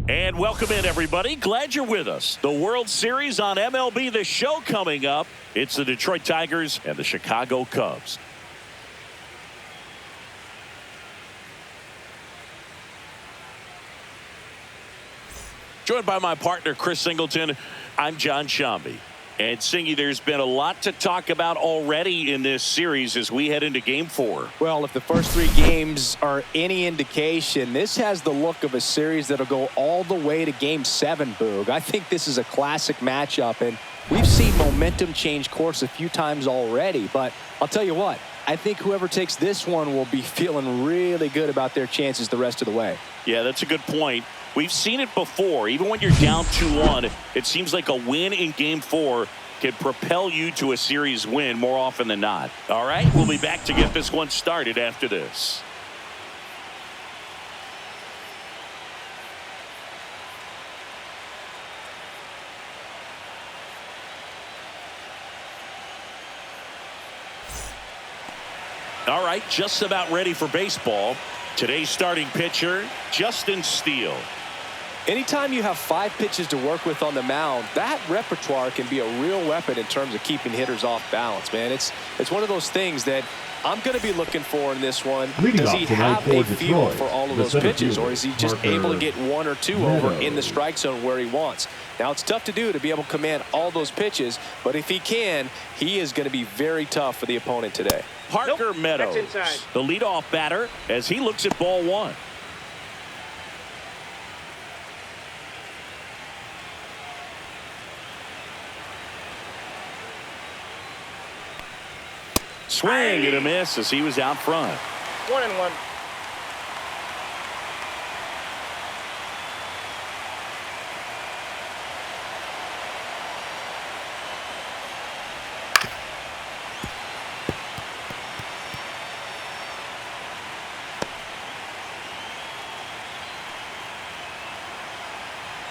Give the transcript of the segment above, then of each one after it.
And welcome in, everybody. Glad you're with us. The World Series on MLB The Show coming up. It's the Detroit Tigers and the Chicago Cubs. Joined by my partner, Chris Singleton, I'm John Shambi. And Singy, there's been a lot to talk about already in this series as we head into Game 4. Well, if the first 3 games are any indication, this has the look of a series that'll go all the way to Game 7, Boog. I think this is a classic matchup, and we've seen momentum change course a few times already. But I'll tell you what, I think whoever takes this one will be feeling really good about their chances the rest of the way. Yeah, that's a good point. We've seen it before. Even when you're down 2-1, it seems like a win in Game 4 can propel you to a series win more often than not. All right, we'll be back to get this one started after this. All right, just about ready for baseball. Today's starting pitcher, Justin Steele. Anytime you have 5 pitches to work with on the mound, that repertoire can be a real weapon in terms of keeping hitters off balance, man. It's one of those things that I'm going to be looking for in this one. Does he have a feel for all of those pitches, or is he just able to get 1 or 2 over in the strike zone where he wants? Now, it's tough to do to be able to command all those pitches, but if he can, he is going to be very tough for the opponent today. Parker Meadows, the leadoff batter, as he looks at ball 1. Swing and a miss as he was out front. 1-1.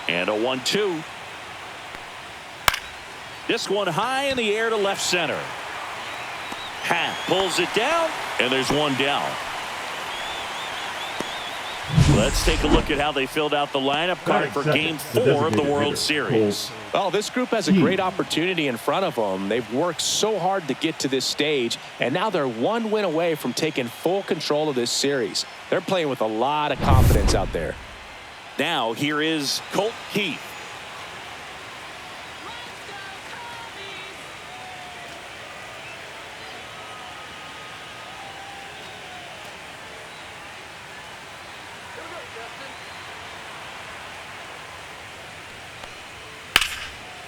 And a 1-2. This one high in the air to left center. Hat pulls it down, and there's one down. Let's take a look at how they filled out the lineup card for Game 4 of the World Series. Well, this group has a great opportunity in front of them. They've worked so hard to get to this stage, and now they're 1 win away from taking full control of this series. They're playing with a lot of confidence out there. Now, here is Colt Keith.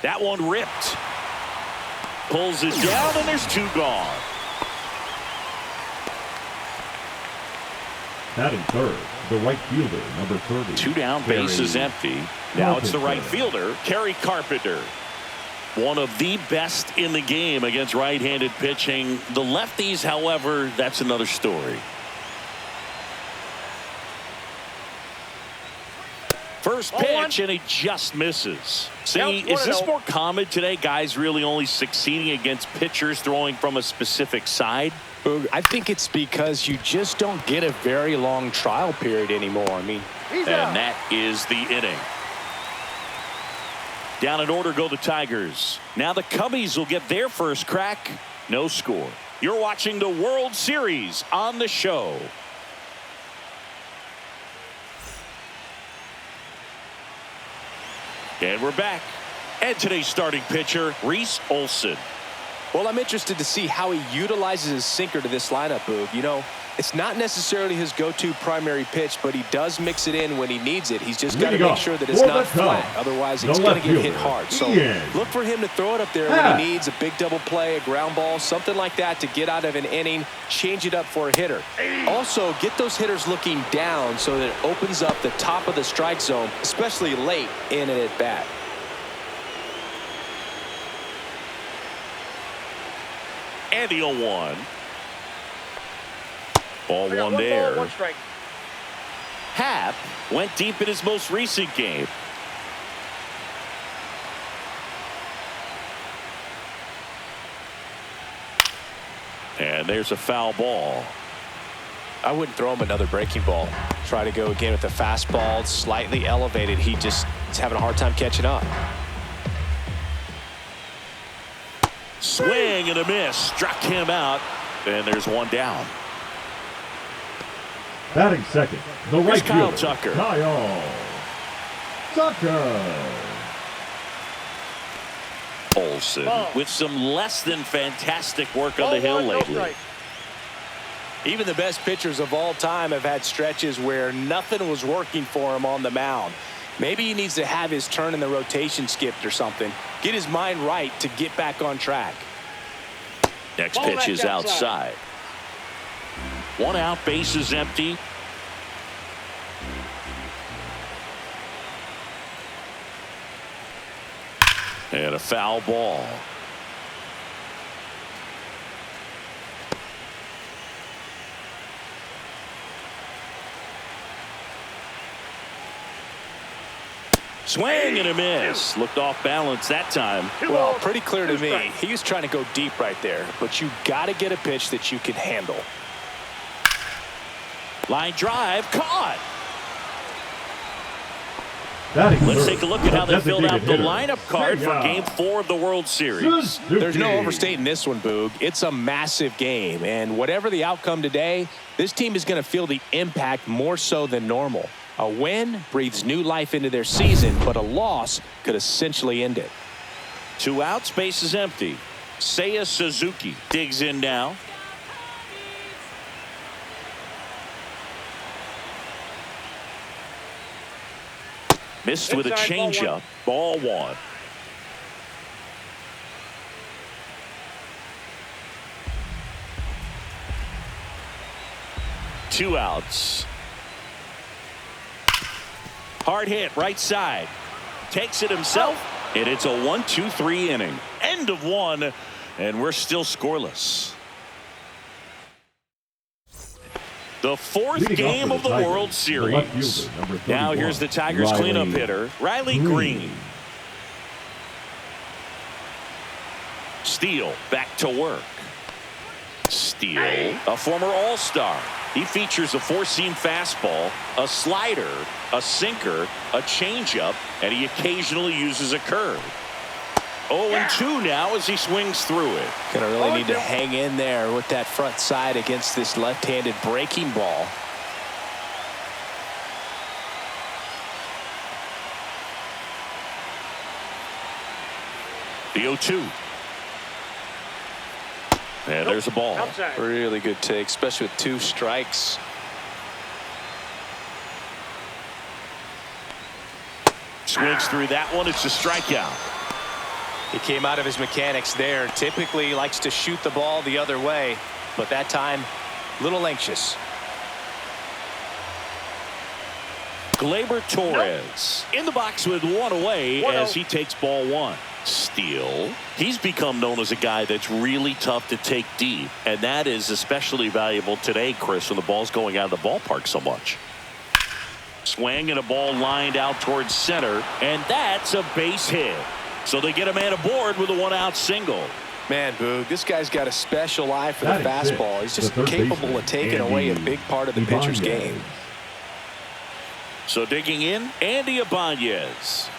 That one ripped. Pulls it down, and there's 2 gone. Batting third, the right fielder, number 30. 2 down, base is empty. Now it's the right fielder, Kerry Carpenter. One of the best in the game against right-handed pitching. The lefties, however, that's another story. First pitch, and he just misses. See, is this more common today? Guys really only succeeding against pitchers throwing from a specific side? I think it's because you just don't get a very long trial period anymore. I mean, and that is the inning. Down in order go the Tigers. Now the Cubbies will get their first crack. No score. You're watching the World Series on the show. And we're back. And today's starting pitcher, Reese Olson. Well, I'm interested to see how he utilizes his sinker to this lineup, Boog. You know, it's not necessarily his go-to primary pitch, but he does mix it in when he needs it. He's just got to make sure that it's not flat. Otherwise, it's going to get hit hard. So look for him to throw it up there when he needs a big double play, a ground ball, something like that to get out of an inning, change it up for a hitter. Also, get those hitters looking down so that it opens up the top of the strike zone, especially late in an at-bat. And the 0-1. Ball 1 there. Ball, 1 strike. Happ went deep in his most recent game. And there's a foul ball. I wouldn't throw him another breaking ball. Try to go again with the fastball, slightly elevated. He just is having a hard time catching up. Swing and a miss. Struck him out. And there's one down. Batting second, the right Kyle fielder, Tucker. Kyle Tucker. Olsen with some less than fantastic work on the hill lately. Even the best pitchers of all time have had stretches where nothing was working for him on the mound. Maybe he needs to have his turn in the rotation skipped or something. Get his mind right to get back on track. Next pitch is outside. One out, base is empty. And a foul ball. Swing and a miss. Looked off balance that time. Well, pretty clear to me. He was trying to go deep right there, but you got to get a pitch that you can handle. Line drive, caught. Let's take a look at how they filled out the lineup card for Game 4 of the World Series. There's no overstating this one, Boog. It's a massive game, and whatever the outcome today, this team is going to feel the impact more so than normal. A win breathes new life into their season, but a loss could essentially end it. 2 outs, base is empty. Seiya Suzuki digs in now. Missed with a changeup. Ball 1. Two outs. Hard hit, right side. Takes it himself, and it's a 1-2-3 inning. End of 1, and we're still scoreless. The fourth game of the World Series. Now here's the Tigers cleanup hitter, Riley Green. Steele back to work. Steele, a former All-Star. He features a four-seam fastball, a slider, a sinker, a changeup, and he occasionally uses a curve. 0-2 now as he swings through it. Gonna really need to hang in there with that front side against this left-handed breaking ball. The 0-2. And there's a ball. Really good take, especially with 2 strikes. Swings through that one. It's a strikeout. He came out of his mechanics there. Typically likes to shoot the ball the other way, but that time a little anxious. Gleyber Torres in the box with 1 away as he takes ball 1. Steele, he's become known as a guy that's really tough to take deep, and that is especially valuable today, Chris, when the ball's going out of the ballpark so much. Swing and a ball lined out towards center, and that's a base hit. So they get a man aboard with a 1-out single. Man, Boog, this guy's got a special eye for the fastball. He's just capable of taking away a big part of the pitcher's game. So digging in, Andy Ibanez.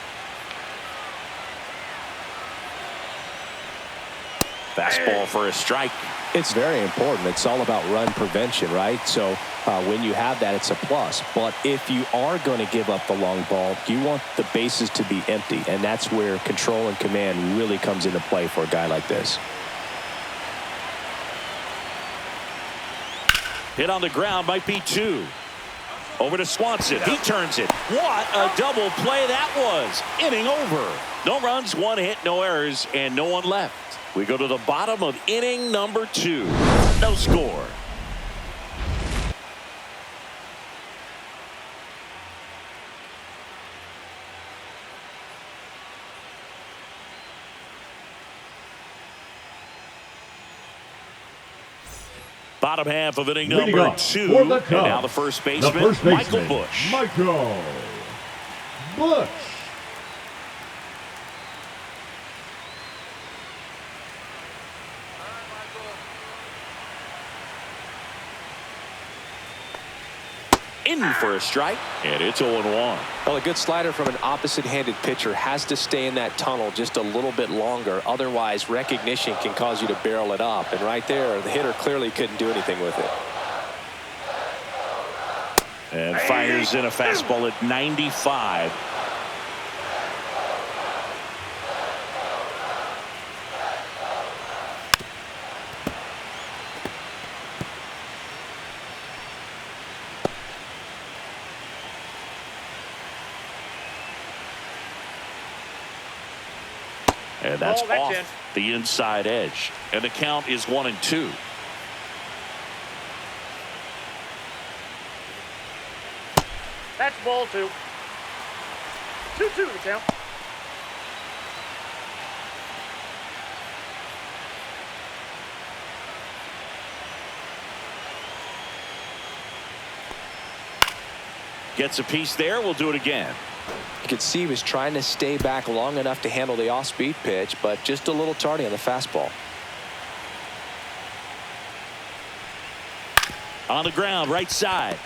Fastball for a strike. It's very important. It's all about run prevention, right? So when you have that, it's a plus. But if you are going to give up the long ball, you want the bases to be empty. And that's where control and command really comes into play for a guy like this. Hit on the ground, might be 2. Over to Swanson. He turns it. What a double play that was. Inning over. No runs, 1 hit, no errors, and no one left. We go to the bottom of inning number 2. No score. Bottom half of inning number 2. And now the first baseman, Michael Busch. Michael Busch. in for a strike, and it's 0-1. Well, a good slider from an opposite-handed pitcher has to stay in that tunnel just a little bit longer. Otherwise, recognition can cause you to barrel it up. And right there, the hitter clearly couldn't do anything with it. And fires in a fastball at 95. And that's off the inside edge. And the count is 1-2. That's ball 2. 2-2 the count. Gets a piece there. We'll do it again. You could see he was trying to stay back long enough to handle the off-speed pitch, but just a little tardy on the fastball. On the ground, right side.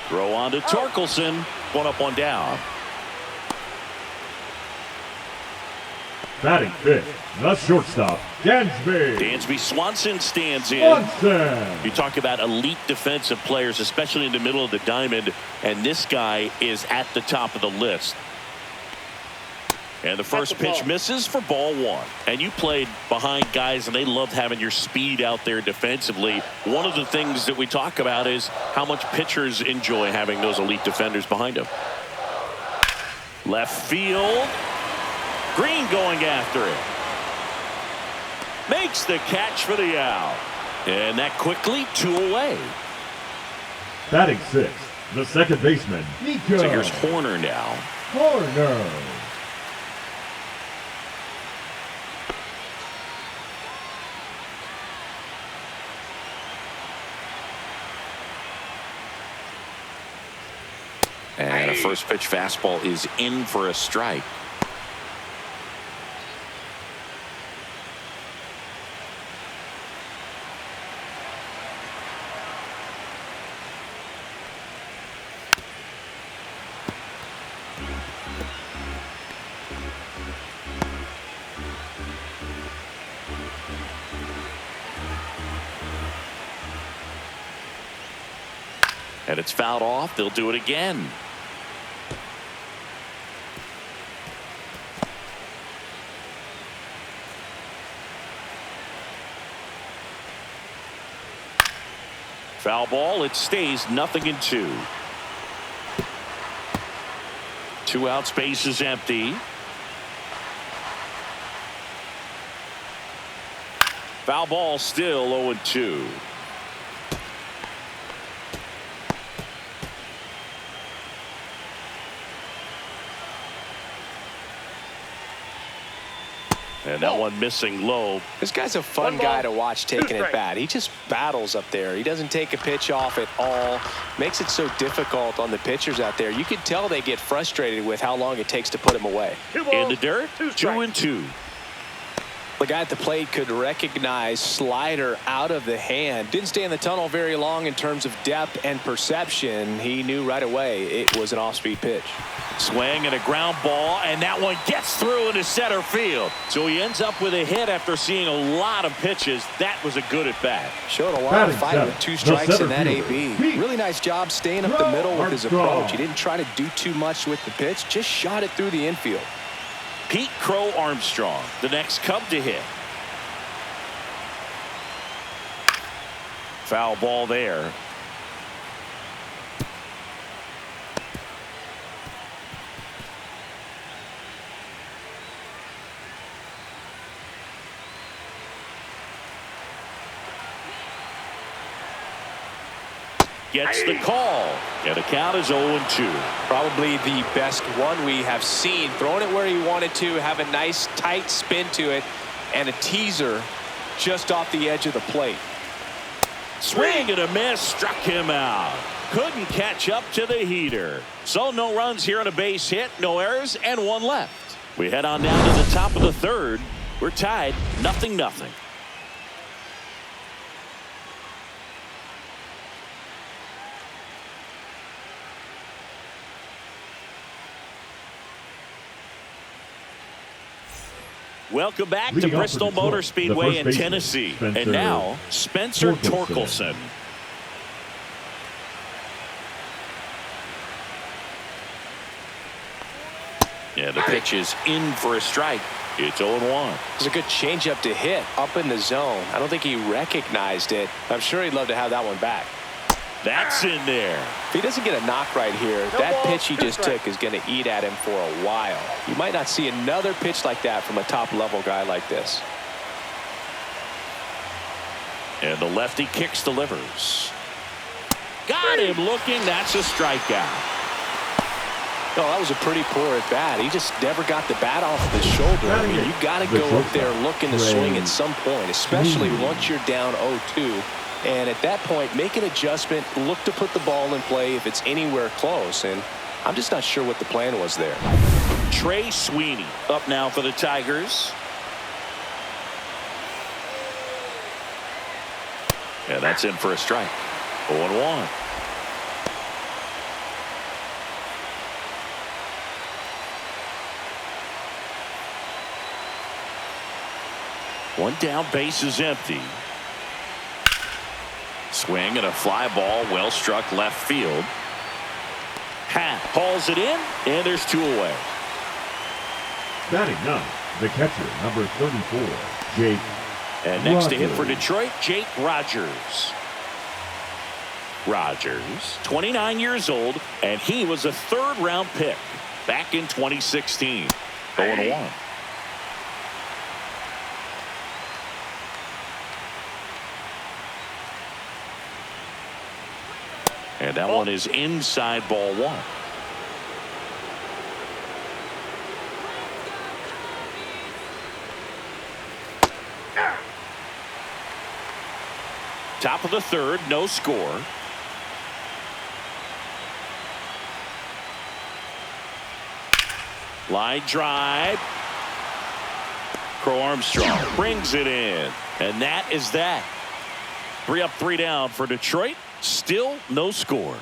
Throw on to Torkelson. 1 up, 1 down. Batting fifth, the shortstop, Dansby. Dansby Swanson stands in. Swanson. You talk about elite defensive players, especially in the middle of the diamond, and this guy is at the top of the list. And the first pitch misses for ball 1. And you played behind guys, and they loved having your speed out there defensively. One of the things that we talk about is how much pitchers enjoy having those elite defenders behind them. Left field. Green going after it. Makes the catch for the out. And that quickly 2 away. Batting sixth, the second baseman, Nico. So here's Horner now. Horner. And a first pitch fastball is in for a strike. And it's fouled off. They'll do it again. Foul ball. It stays 0-2. 2 out, space is empty. Foul ball, still 0-2. And that one missing low. This guy's a fun guy to watch taking it bat. He just battles up there. He doesn't take a pitch off at all. Makes it so difficult on the pitchers out there. You can tell they get frustrated with how long it takes to put him away. In the dirt, 2-2. The guy at the plate could recognize slider out of the hand. Didn't stay in the tunnel very long in terms of depth and perception. He knew right away it was an off-speed pitch. Swing and a ground ball, and that one gets through into center field. So he ends up with a hit after seeing a lot of pitches. That was a good at bat. Showed a lot of fight with 2 strikes in that AB. Really nice job staying up the middle with his approach. He didn't try to do too much with the pitch, just shot it through the infield. Pete Crow Armstrong, the next Cub to hit. Foul ball there. Gets the call, and the count is 0-2. Probably the best one we have seen. Throwing it where he wanted to, have a nice tight spin to it, and a teaser just off the edge of the plate. Swing and a miss, struck him out. Couldn't catch up to the heater. So no runs here on a base hit, no errors, and 1 left. We head on down to the top of the 3rd. We're tied 0-0. Welcome back to Leading off Bristol for Motor Detroit, Speedway the in first baseman, Tennessee. Spencer And now, Spencer Torkelson. Torkelson. Yeah, the pitch is in for a strike. It's 0-1. It's a good changeup to hit up in the zone. I don't think he recognized it. I'm sure he'd love to have that one back. That's in there. If he doesn't get a knock right here, No that ball, pitch he 2 just strikes. took is going to eat at him for a while. You might not see another pitch like that from a top-level guy like this. And the lefty kicks, delivers. Got him looking. That's a strikeout. No, that was a pretty poor at bat. He just never got the bat off the shoulder. I mean, you got to go up there looking to swing at some point, especially once you're down 0-2. And at that point, make an adjustment, look to put the ball in play if it's anywhere close. And I'm just not sure what the plan was there. Trey Sweeney up now for the Tigers. Yeah, that's in for a strike. 0-1. One down, base is empty. Swing and a fly ball, well struck left field. Happ hauls it in, and there's 2 away. Batting ninth, the catcher, number 34, Jake And next to hit for Rogers. Detroit, Jake Rogers. Rogers, 29 years old, and he was a 3rd-round pick back in 2016. 0-1. And that one is inside ball 1. Top of the 3rd, no score. Line drive. Crow Armstrong brings it in. And that is that. 3 up, 3 down for Detroit. Still no score.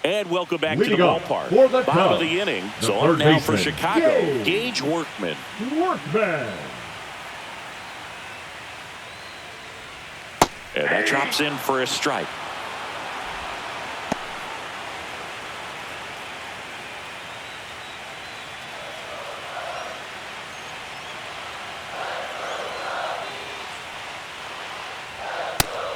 And welcome back to the Leading off ballpark. for the Bottom of Cubs, the inning. the So on third now for baseman, Chicago, Gage Workman. Workman. And that drops in for a strike.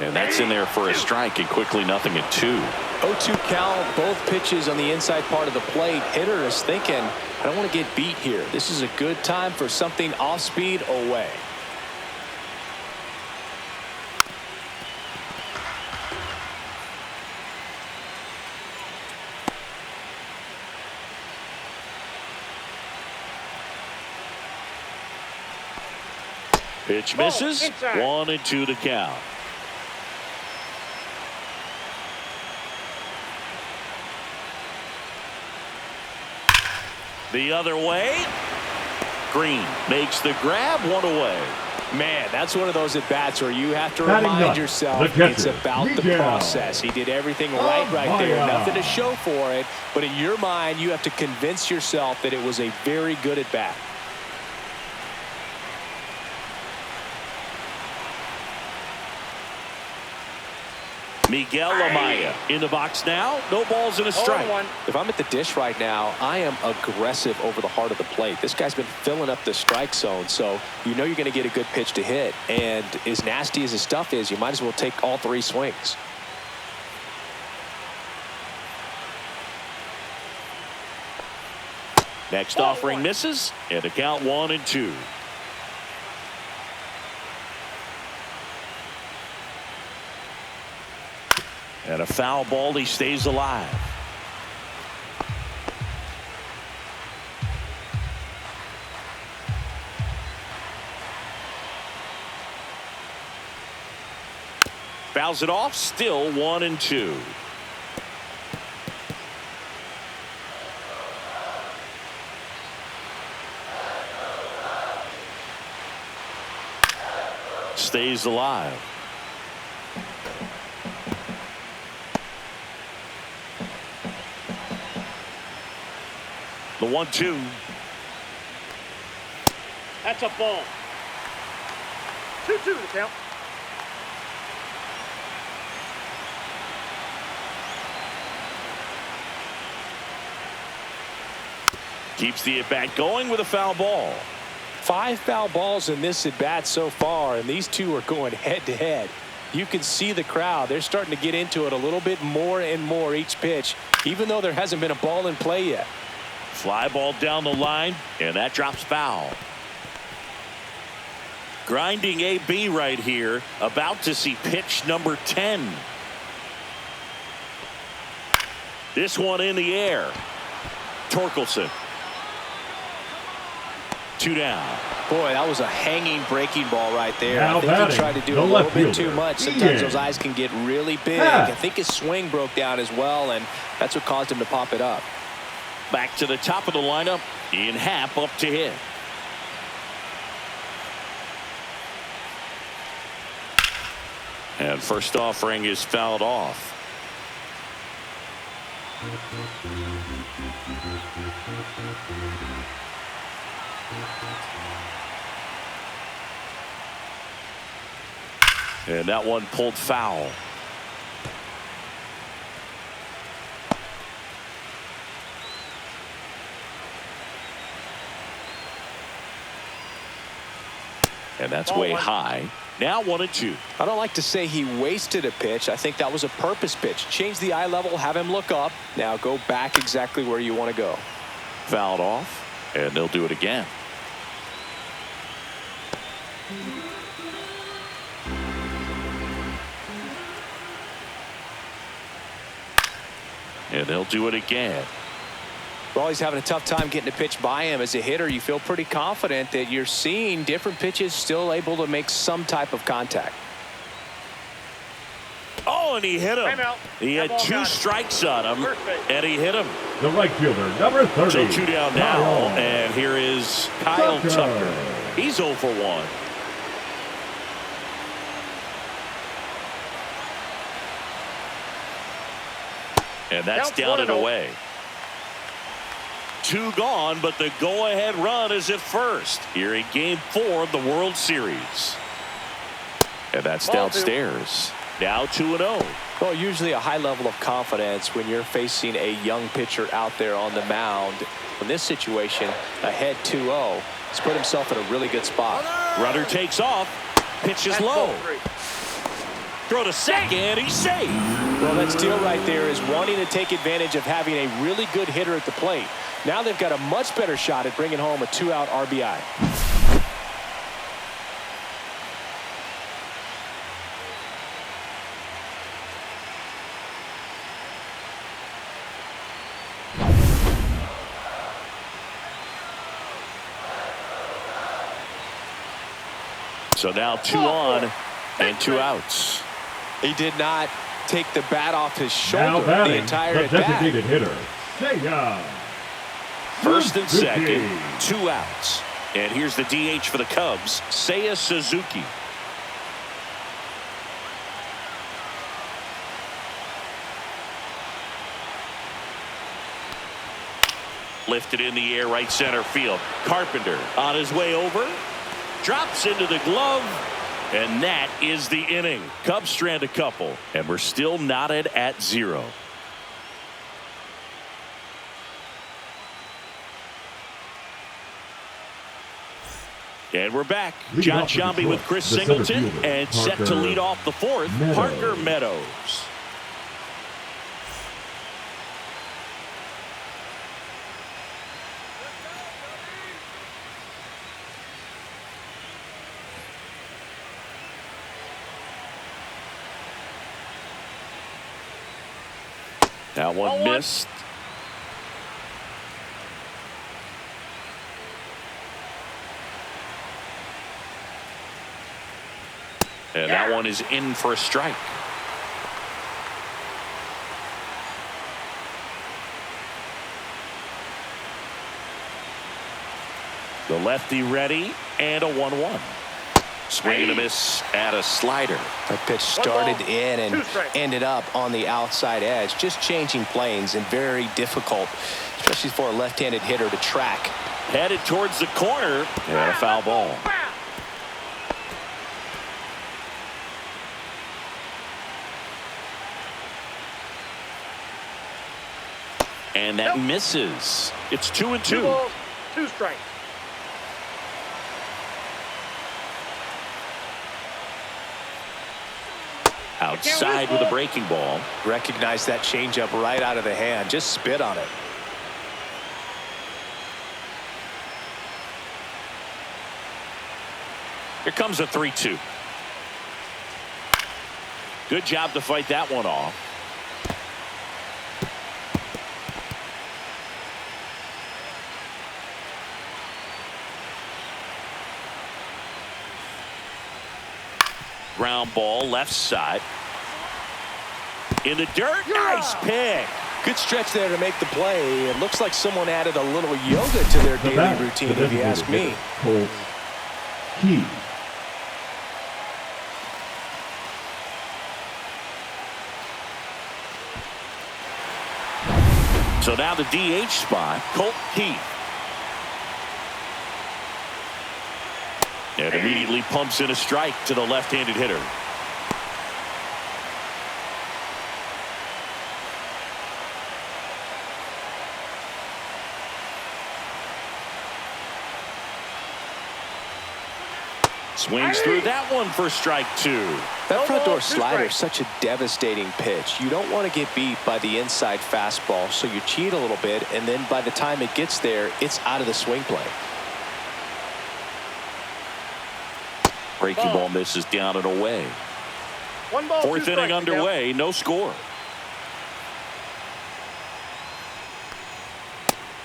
And that's in there for a strike, and quickly 0-2. 0-2 count, both pitches on the inside part of the plate. Hitter is thinking, I don't want to get beat here. This is a good time for something off speed away. Pitch Ball, misses. inside. 1-2 to count. The other way. Green makes the grab, 1 away. Man, that's one of those at-bats where you have to Batting remind ninth, yourself the catcher, it's about the Miguel. process. He did everything right there. Amaya. Nothing to show for it. But in your mind, you have to convince yourself that it was a very good at-bat. Miguel Amaya in the box now. No balls and a strike. 0-1. If I'm at the dish right now, I am aggressive over the heart of the plate. This guy's been filling up the strike zone, so you know you're going to get a good pitch to hit. And as nasty as his stuff is, you might as well take all 3 swings. Next offering misses, and a count 1-2. And a foul ball, he stays alive. Fouls it off, still 1-2. Stays alive. The 1-2. That's a ball. 2-2 the count. Keeps the at-bat going with a foul ball. 5 foul balls in this at-bat so far, and these two are going head-to-head. You can see the crowd. They're starting to get into it a little bit more and more each pitch, even though there hasn't been a ball in play yet. Fly ball down the line, and that drops foul. Grinding AB right here, about to see pitch number 10. This one in the air. Torkelson. 2 down. Boy, that was a hanging breaking ball right there. Now I think he tried to do a little bit too much. Sometimes those eyes can get really big. I think his swing broke down as well, and that's what caused him to pop it up. Back to the top of the lineup. Ian Happ up to hit. And first offering is fouled off. And that one pulled foul. And that's way high. Now 1-2. I don't like to say he wasted a pitch. I think that was a purpose pitch. Change the eye level, have him look up. Now go back exactly where you want to go. Fouled off, and they'll do it again. And they'll do it again. Well, he's having a tough time getting a pitch by him. As a hitter, you feel pretty confident that you're seeing different pitches still able to make some type of contact. Oh, and he hit him. He had 2 strikes on him, and he hit him. The right fielder, number 30. So 2 down now, and here is Kyle Tucker. He's 0 for 1. And that's down and away. 2 gone, but the go-ahead run is at first here in Game 4 of the World Series. And that's downstairs. Now 2-0. Well, usually a high level of confidence when you're facing a young pitcher out there on the mound. In this situation, ahead 2-0. He's put himself in a really good spot. Runner takes off. Pitch is low. Throw to second. He's safe. Well, that steal right there is wanting to take advantage of having a really good hitter at the plate. Now they've got a much better shot at bringing home a 2-out RBI. So now 2 on and 2 outs. He did not take the bat off his shoulder now the entire the at bat. designated hitter, Seiya. First and second, 2 outs. And here's the DH for the Cubs, Seiya Suzuki. Lifted in the air, right center field. Carpenter on his way over. Drops into the glove. And that is the inning. Cubs strand a couple. And we're still knotted at 0. And we're back. John Sciambi with Chris Singleton. And set to lead off the 4th, Parker Meadows. That one missed. And that one is in for a strike. The lefty ready, and a 1-1. Swing and a miss at a slider. That pitch started in and ended up on the outside edge. Just changing planes and very difficult, especially for a left-handed hitter to track. Headed towards the corner and a foul ball. And that misses. It's 2-2. 2 balls, 2 strikes. Outside with a breaking ball. Recognize that changeup right out of the hand. Just spit on it. Here comes a 3-2. Good job to fight that one off. Ground ball left side. In the dirt. Nice pick. Good stretch there to make the play. It looks like someone added a little yoga to their daily routine, if you ask me. Colt Keith. So now the DH spot, Colt Keith. And immediately pumps in a strike to the left-handed hitter. Swings through that one for strike 2. That front door slider is such a devastating pitch. You don't want to get beat by the inside fastball, so you cheat a little bit, and then by the time it gets there, it's out of the swing play. Breaking ball misses down and away. 1 ball, 4th inning underway, no score.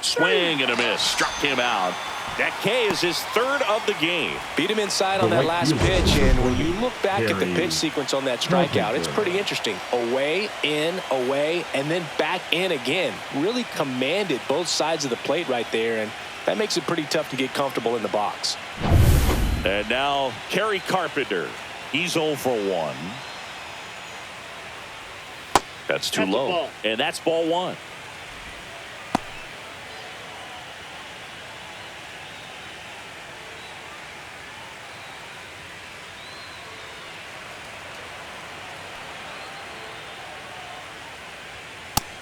Swing and a miss, struck him out. That K is his 3rd of the game. Beat him inside on that last pitch, and when you look back at the pitch sequence on that strikeout, it's pretty interesting. Away, in, away, and then back in again. Really commanded both sides of the plate right there, and that makes it pretty tough to get comfortable in the box. And now Kerry Carpenter. He's 0 for 1. That's too low. And that's ball 1.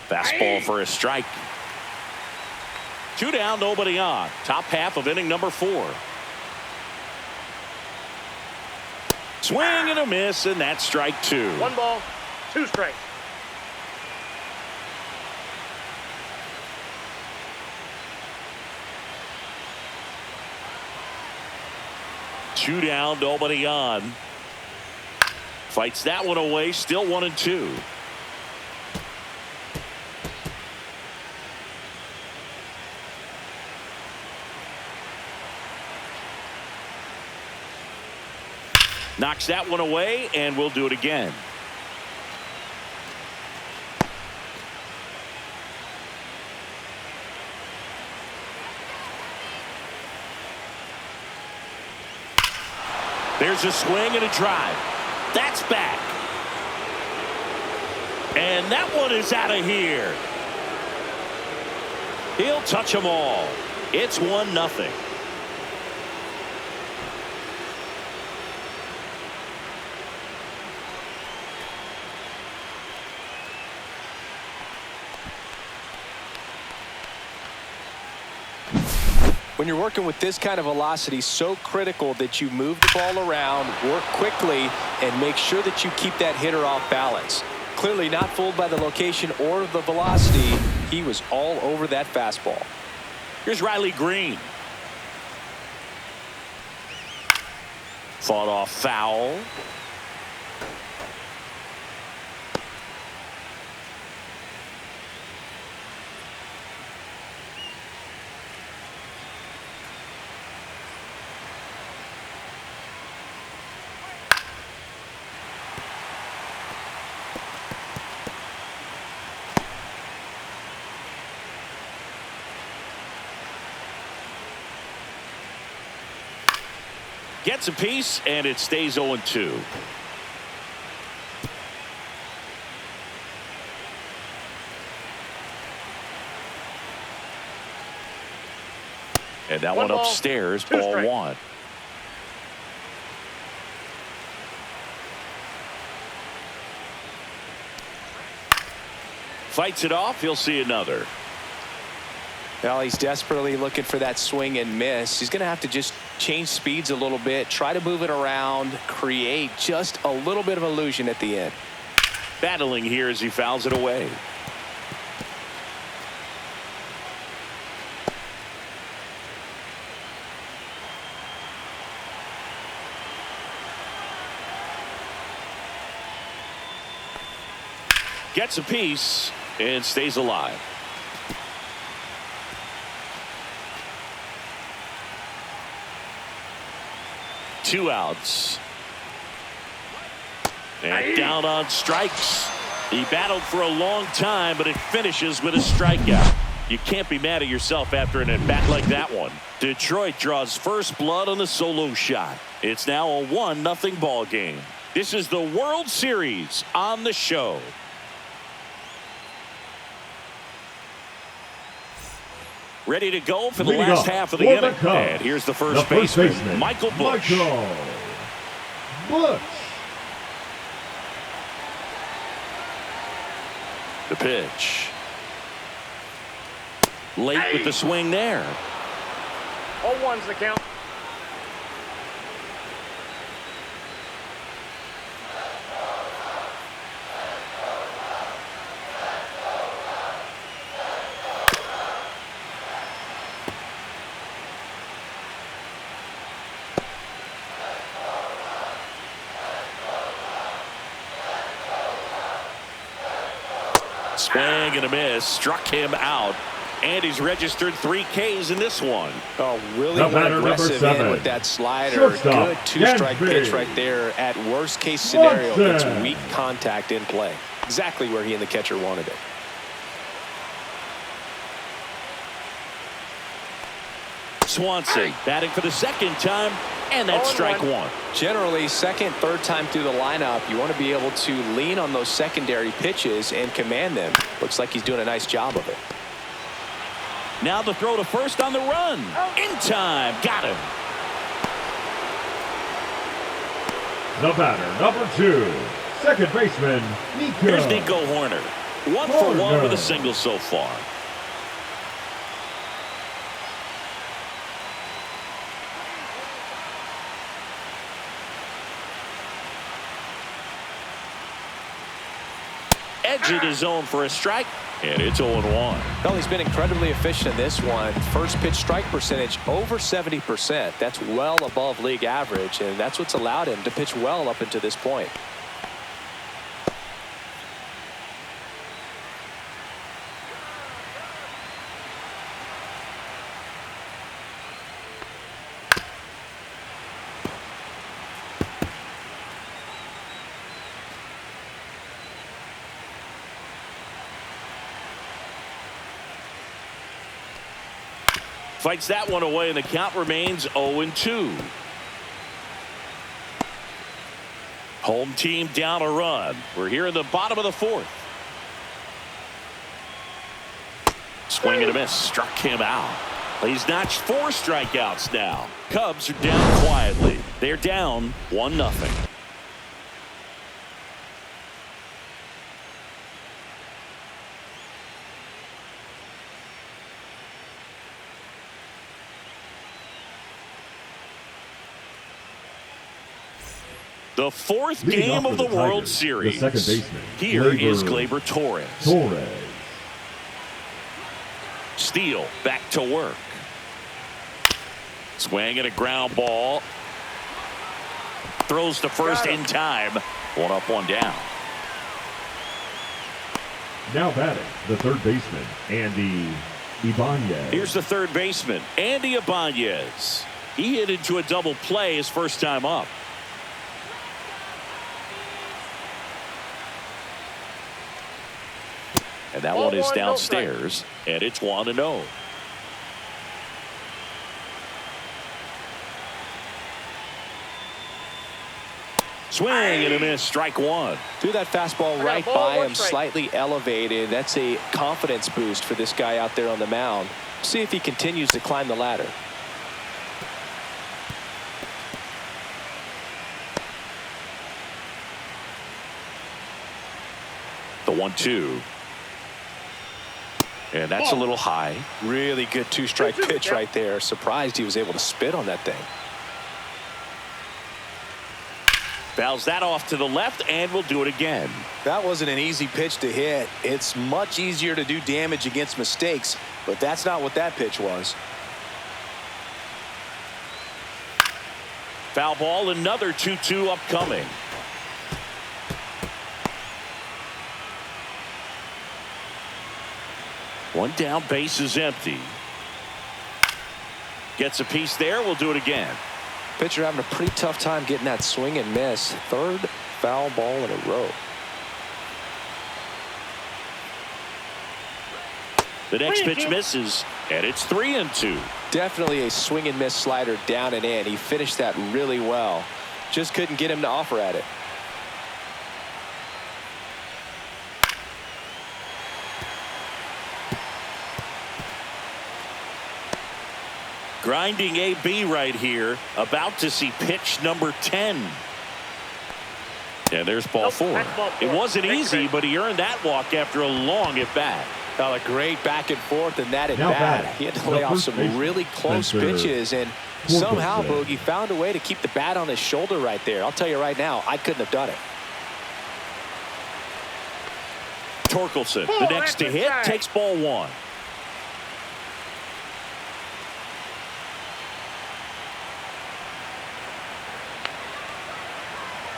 Fastball for a strike. 2 down, nobody on. Top half of inning number 4. Swing and a miss, and that's strike 2. 1 ball, 2 strikes. Two down, nobody on. Fights that one away, still 1-2. Knocks that one away, and we'll do it again. There's a swing and a drive. That's back. And that one is out of here. He'll touch them all. It's 1-0. When you're working with this kind of velocity, so critical that you move the ball around, work quickly, and make sure that you keep that hitter off balance. Clearly not fooled by the location or the velocity. He was all over that fastball. Here's Riley Green. Fought off foul. Gets a piece, and it stays 0-2. And that one upstairs, ball one. Fights it off. He'll see another. Well, he's desperately looking for that swing and miss. He's going to have to just change speeds a little bit, try to move it around, create just a little bit of illusion at the end. Battling here as he fouls it away. Gets a piece and stays alive. Two outs. And down on strikes. He battled for a long time, but it finishes with a strikeout. You can't be mad at yourself after an at-bat like that one. Detroit draws first blood on the solo shot. It's now a 1-0 ball game. This is the World Series on the show. Ready to go for the last half of the inning. And here's the first baseman, Michael Busch. The pitch. Late with the swing there. 0-1's the count. Swing and a miss. Struck him out. And he's registered 3 Ks in this one. Oh, really aggressive in with that slider. Good two-strike pitch right there. At worst case scenario, it's weak contact in play. Exactly where he and the catcher wanted it. Swanson batting for the second time, and that's strike one. Generally, second, third time through the lineup, you want to be able to lean on those secondary pitches and command them. Looks like he's doing a nice job of it. Now the throw to first on the run. In time. Got him. The batter, number 2, second baseman, Nico. Here's Nico Hoerner. 1 for 1 with a single so far. Edging his zone for a strike, and it's 0-1. Well, he's been incredibly efficient in this one. First pitch strike percentage over 70%. That's well above league average, and that's what's allowed him to pitch well up until this point. Fights that one away, and the count remains 0-2. Home team down a run. We're here in the bottom of the 4th. Swing and a miss. Struck him out. He's notched 4 strikeouts now. Cubs are down quietly. They're down 1-0. The 4th game of the World Series. The second baseman. Here is Gleyber Torres. Steele back to work. Swing and a ground ball. Throws to first in time. 1 up, 1 down. Now batting, the third baseman, Andy Ibanez. Here's the third baseman, Andy Ibanez. He hit into a double play his first time up. And that one is downstairs, and it's 1-0. Swing and a miss, strike one. Threw that fastball right by him, slightly elevated. That's a confidence boost for this guy out there on the mound. See if he continues to climb the ladder. The 1-2. And that's a little high. Really good two-strike pitch right there. Surprised he was able to spit on that thing. Fouls that off to the left, and we'll do it again. That wasn't an easy pitch to hit. It's much easier to do damage against mistakes, but that's not what that pitch was. Foul ball, another 2-2 upcoming. One down, base is empty. Gets a piece there. We'll do it again. Pitcher having a pretty tough time getting that swing and miss. Third foul ball in a row. The next pitch misses, and it's 3-2. Definitely a swing and miss slider down and in. He finished that really well. Just couldn't get him to offer at it. Grinding AB right here, about to see pitch number 10. And there's ball four. It wasn't easy, but he earned that walk after a long at bat. Well, a great back and forth in that at bat. He had to lay off some really close pitches, and somehow Boogie found a way to keep the bat on his shoulder right there. I'll tell you right now, I couldn't have done it. Torkelson, the next to hit, takes ball one.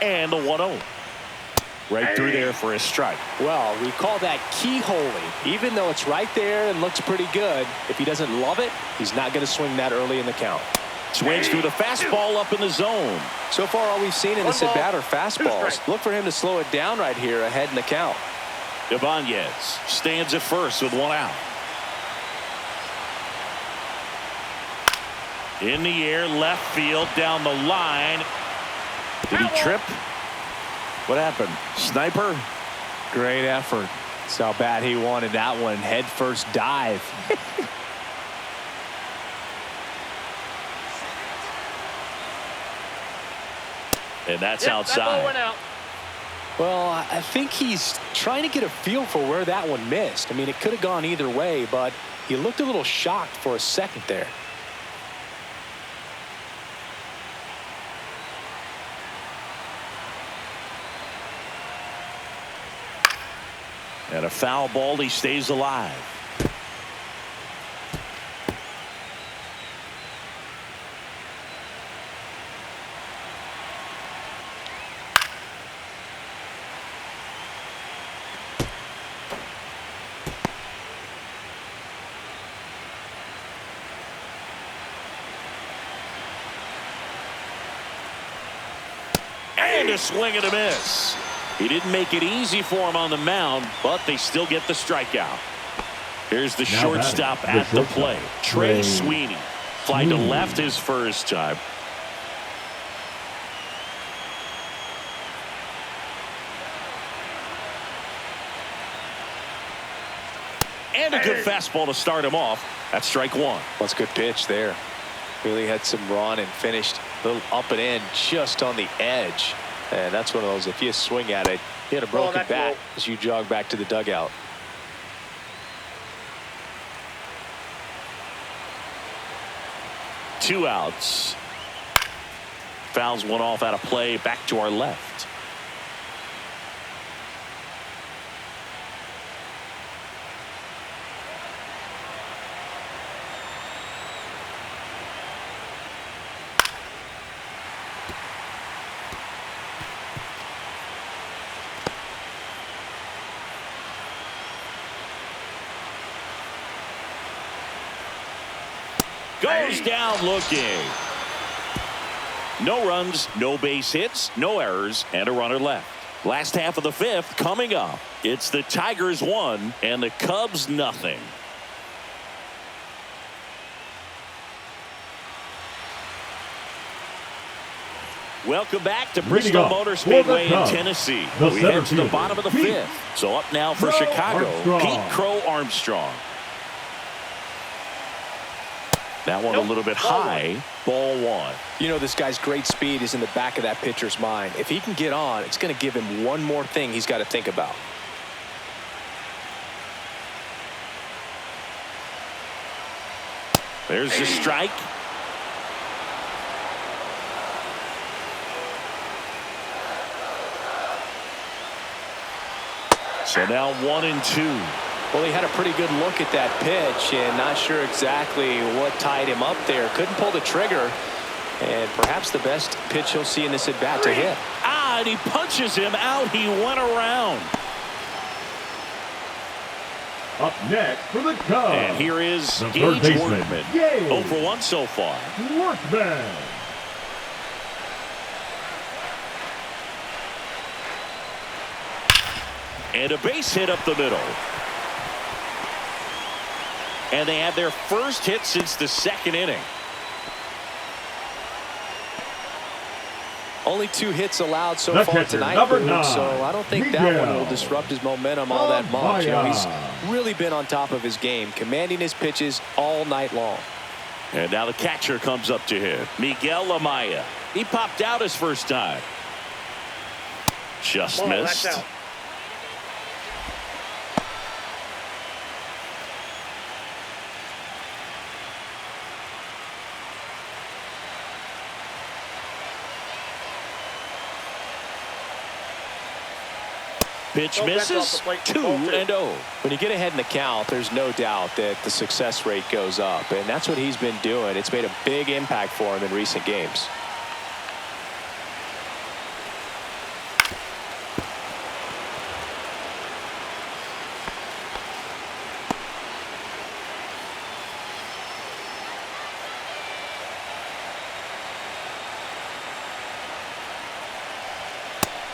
And the 1-0. Right through there for a strike. Well, we call that keyholing. Even though it's right there and looks pretty good, if he doesn't love it, he's not going to swing that early in the count. Swings through the fastball up in the zone. So far, all we've seen in this at bat are fastballs. Look for him to slow it down right here ahead in the count. Ibanez stands at first with one out. In the air, left field, down the line. Did he trip? What happened? Sniper? Great effort. That's how bad he wanted that one. Head first dive. And that's outside. Well, I think he's trying to get a feel for where that one missed. I mean, it could have gone either way, but he looked a little shocked for a second there. And a foul ball, he stays alive. And a swing and a miss. He didn't make it easy for him on the mound, but they still get the strikeout. Here's the shortstop at the plate. Trey Sweeney. Fly to left his first time. And a good fastball to start him off. That's strike one. That's a good pitch there. Really had some run and finished a little up and in just on the edge. And that's one of those, if you swing at it, you hit a broken bat as you jog back to the dugout. Two outs. Fouls one off out of play, back to our left. Goes down looking. No runs, no base hits, no errors, and a runner left. Last half of the fifth coming up. It's the Tigers 1 and the Cubs nothing. Welcome back to Leading Bristol off Motor for the Speedway in Cubs, Tennessee. the We head center to the fielder, bottom of the Pete fifth. So up now for Crow Chicago, Armstrong. Pete Crow Armstrong. That one a little bit high. Ball one. You know, this guy's great speed is in the back of that pitcher's mind. If he can get on, it's going to give him one more thing he's got to think about. There's the strike. So now 1-2. Well, he had a pretty good look at that pitch and not sure exactly what tied him up there. Couldn't pull the trigger. And perhaps the best pitch he'll see in this at-bat to hit. And he punches him out. He went around. Up next for the Cubs. And here is the third Gage baseman, Workman. Gage 0 for 1 so far. Workman. And a base hit up the middle. And they had their first hit since the second inning. Only 2 hits allowed so The far catcher, tonight, number Boog, 9, so I don't think that one will Miguel disrupt his momentum all that much. You know, he's Amaya. really been on top of his game, commanding his pitches all night long. And now the catcher comes up to him. Miguel Amaya. He popped out his first time. Just missed. That's out. Pitch Oh, that's off misses. the plate. 2-0. When you get ahead in the count, there's no doubt that the success rate goes up, and that's what he's been doing. It's made a big impact for him in recent games.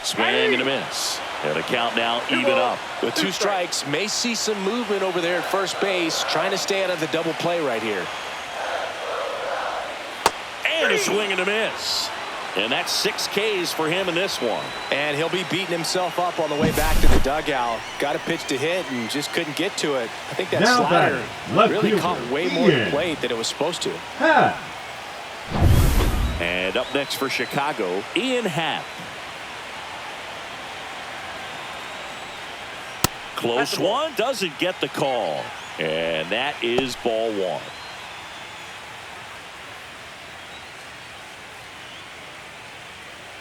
Swing and a miss. And the count now even up. With 2 strikes, may see some movement over there at first base, trying to stay out of the double play right here. And a swing and a miss. And that's 6 Ks for him in this one. And he'll be beating himself up on the way back to the dugout. Got a pitch to hit and just couldn't get to it. I think that Now slider batting, left really fielder, caught way more Ian to plate than it was supposed to. Happ. And up next for Chicago, Ian Happ. Close one, doesn't get the call. And that is ball one.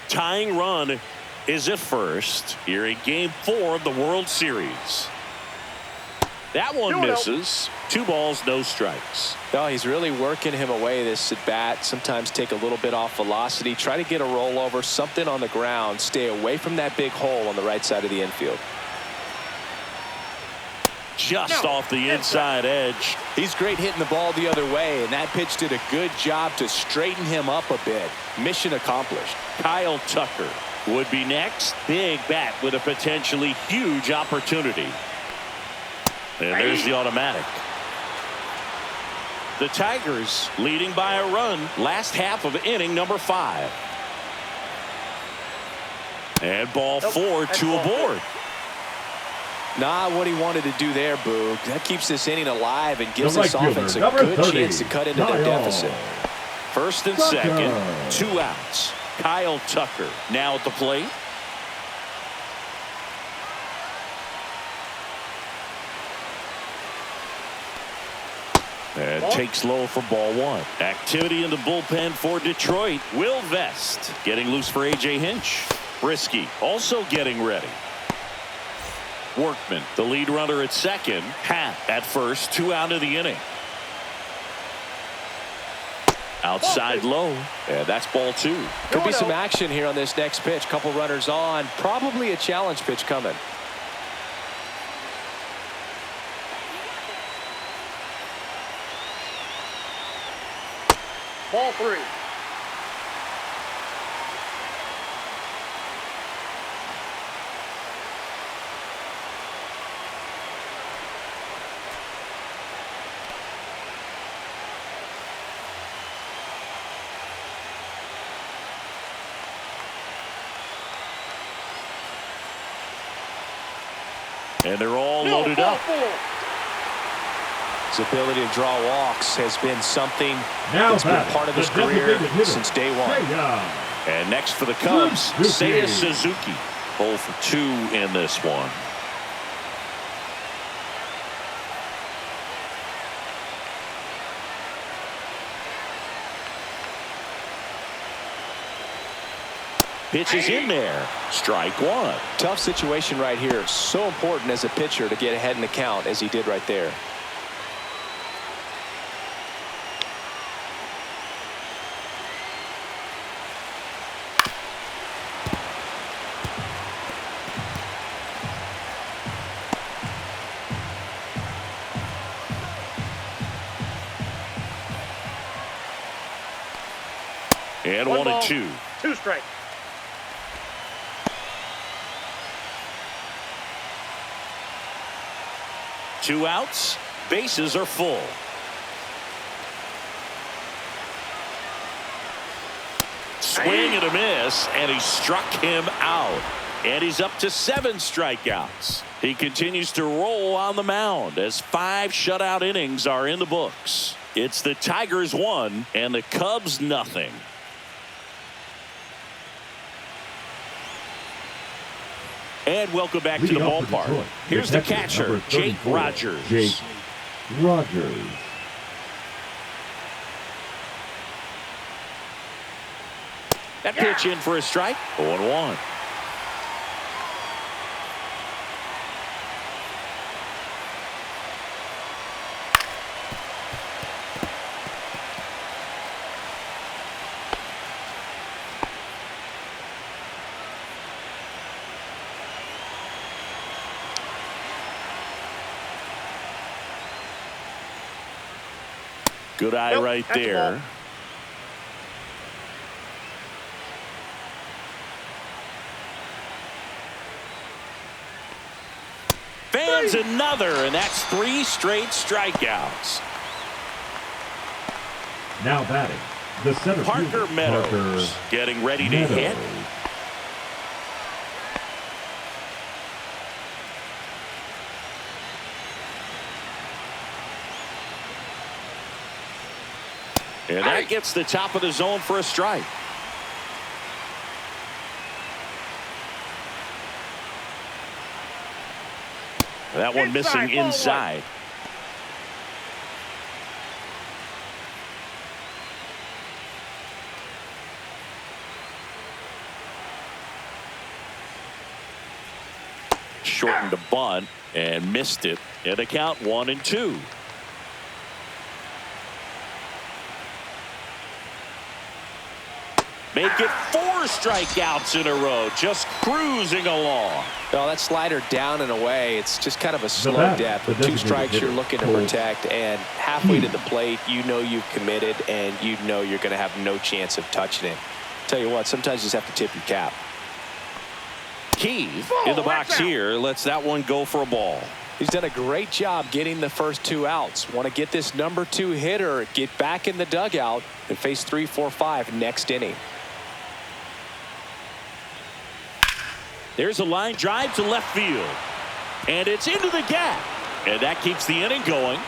Tying run is at first here in game 4 of the World Series. That one misses. 2 balls, no strikes. No, he's really working him away this at bat. Sometimes take a little bit off velocity. Try to get a rollover, something on the ground. Stay away from that big hole on the right side of the infield. Just off the inside edge. He's great hitting the ball the other way, and that pitch did a good job to straighten him up a bit. Mission accomplished. Kyle Tucker would be next. Big bat with a potentially huge opportunity. And there's the automatic. The Tigers leading by a run last half of inning number 5. And ball 4, 2 aboard. Not what he wanted to do there, Boog. That keeps this inning alive and gives The this right offense a fielder, number good 30, chance to cut into their Kyle deficit. First and Tucker. second, 2 outs. Kyle Tucker now at the plate. And takes low for ball 1. Activity in the bullpen for Detroit. Will Vest getting loose for A.J. Hinch. Brisky also getting ready. Workman, the lead runner at second. Happ at first, 2 out of the inning. Outside low, and that's ball 2. Could be some action here on this next pitch. Couple runners on. Probably a challenge pitch coming. Ball 3. And they're all loaded up. His ability to draw walks has been something Now that's been part of his career since day one. And next for the Cubs, Seiya Suzuki. 0 for 2 in this one. Pitch is in there. Strike one. Tough situation right here. So important as a pitcher to get ahead in the count as he did right there. And 1 and 2. 2 strikes. Two outs. Bases are full. Swing and a miss, and he struck him out. And he's up to 7 strikeouts. He continues to roll on the mound as 5 shutout innings are in the books. It's the Tigers 1 and the Cubs nothing. And welcome back to the ballpark. Here's the catcher, Jake Rogers. Jake Rogers. That pitch in for a strike. 0-1. Good eye right there. Fans another, and that's 3 straight strikeouts. Now batting, the center Parker fielder, Meadows getting ready to hit. And that gets the top of the zone for a strike. That one missing inside. Shortened a bunt and missed it. And a count 1 and 2. Make it 4 strikeouts in a row, just cruising along. Well, that slider down and away, it's just kind of a slow death. With 2 strikes you're looking to protect, and halfway to the plate, you know you've committed, and you know you're going to have no chance of touching it. Tell you what, sometimes you just have to tip your cap. Keith in the box here lets that one go for a ball. He's done a great job getting the first 2 outs. Want to get this number 2 hitter, get back in the dugout, and face 3, 4, 5 next inning. There's a line drive to left field. And it's into the gap. And that keeps the inning going.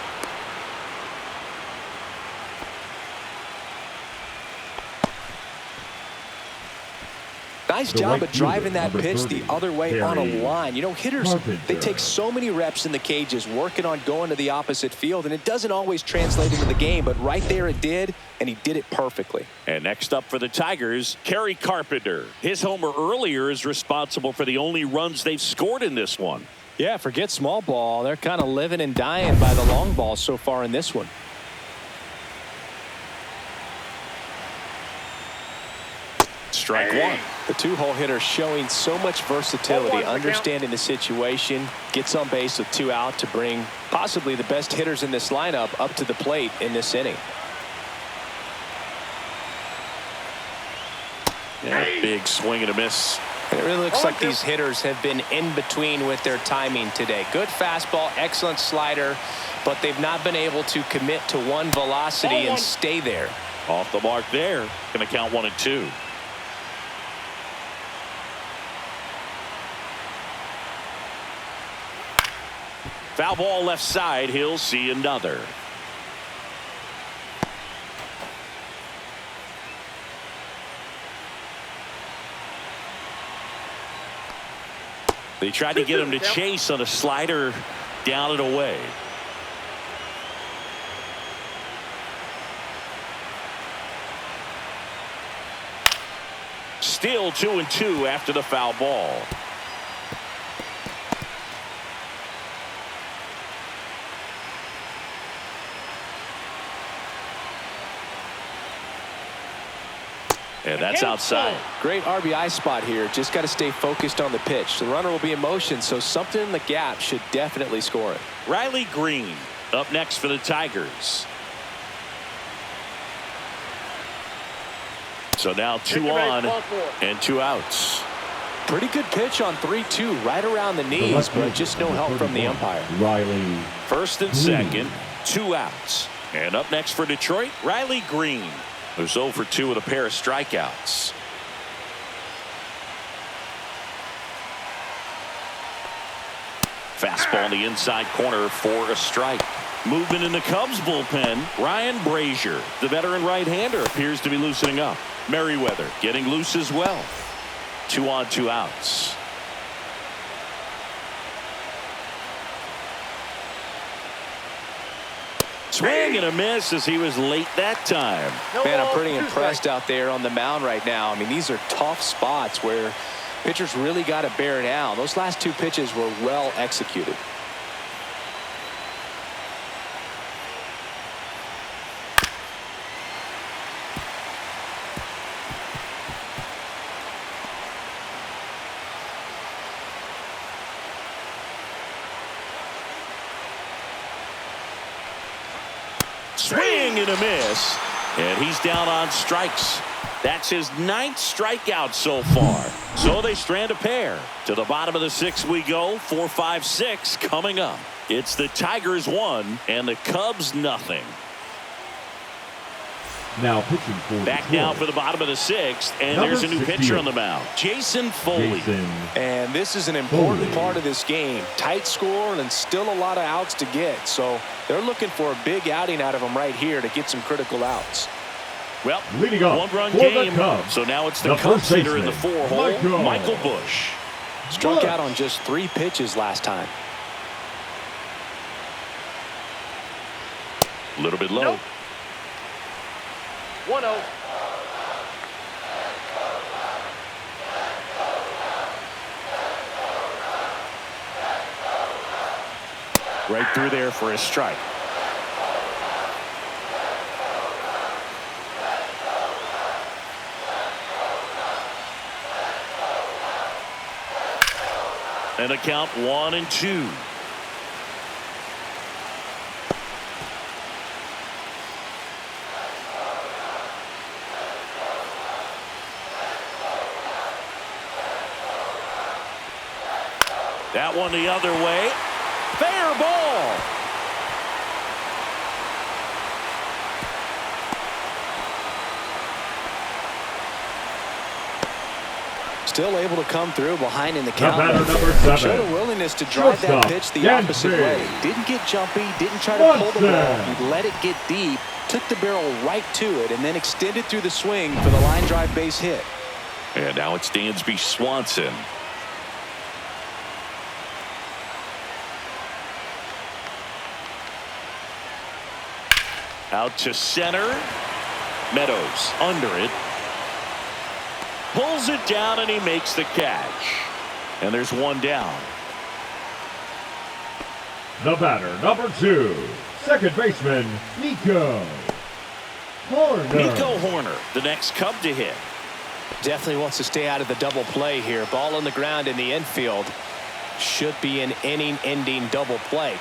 Nice job of driving that pitch the other way on a line. You know, hitters, they take so many reps in the cages working on going to the opposite field, and it doesn't always translate into the game, but right there it did, and he did it perfectly. And next up for the Tigers, Kerry Carpenter. His homer earlier is responsible for the only runs they've scored in this one. Yeah, forget small ball. They're kind of living and dying by the long ball so far in this one. Strike 1. The 2-hole hitter showing so much versatility, understanding the situation, gets on base with 2 out to bring possibly the best hitters in this lineup up to the plate in this inning. Yeah, big swing and a miss. And it really looks like these hitters have been in between with their timing today. Good fastball, excellent slider, but they've not been able to commit to one velocity and stay there. Off the mark there. Going to count 1 and 2. Foul ball left side. He'll see another. They tried to get him to chase on a slider down and away. Still 2-2 after the foul ball. And that's outside. Great RBI spot here. Just got to stay focused on the pitch. The runner will be in motion, so something in the gap should definitely score it. Riley Green up next for the Tigers. So now 2 on and 2 outs. Pretty good pitch on 3-2, right around the knees, but just no help from the umpire. Riley. First and second, 2 outs. And up next for Detroit, Riley Green, who's 0 for 2 with a pair of strikeouts. Fastball in the inside corner for a strike. Movement in the Cubs bullpen. Ryan Brazier, the veteran right-hander, appears to be loosening up. Merriweather getting loose as well. 2 on, 2 outs. Swing and a miss as he was late that time. Man, I'm pretty impressed out there on the mound right now. I mean, these are tough spots where pitchers really got to bear down. Those last 2 pitches were well executed. Swing and a miss, and he's down on strikes. That's his 9th strikeout so far. So they strand a pair. To the bottom of the 6th we go. 4, 5, 6 coming up. It's the Tigers 1 and the Cubs nothing. Now pitching for back now for the bottom of the 6th, and there's a new pitcher on the mound, Jason Foley. And this is an important part of this game. Tight score and still a lot of outs to get. So they're looking for a big outing out of him right here to get some critical outs. Well, leading off 1-run game. So now it's the Cubs hitter in the 4-hole, Michael Busch. Struck out on just 3 pitches last time. A little bit low. 1-0. Right through there for a strike. And a count 1-2. That one the other way. Fair ball. Still able to come through behind in the count. Showed a willingness to drive that pitch the opposite way. Didn't get jumpy, didn't try to pull the ball. He let it get deep, took the barrel right to it, and then extended through the swing for the line drive base hit. And now it's Dansby Swanson. Out to center. Meadows under it. Pulls it down and he makes the catch. And there's one down. The batter, number 2, second baseman, Nico Hoerner. Nico Hoerner, the next Cub to hit. Definitely wants to stay out of the double play here. Ball on the ground in the infield. Should be an inning-ending double play.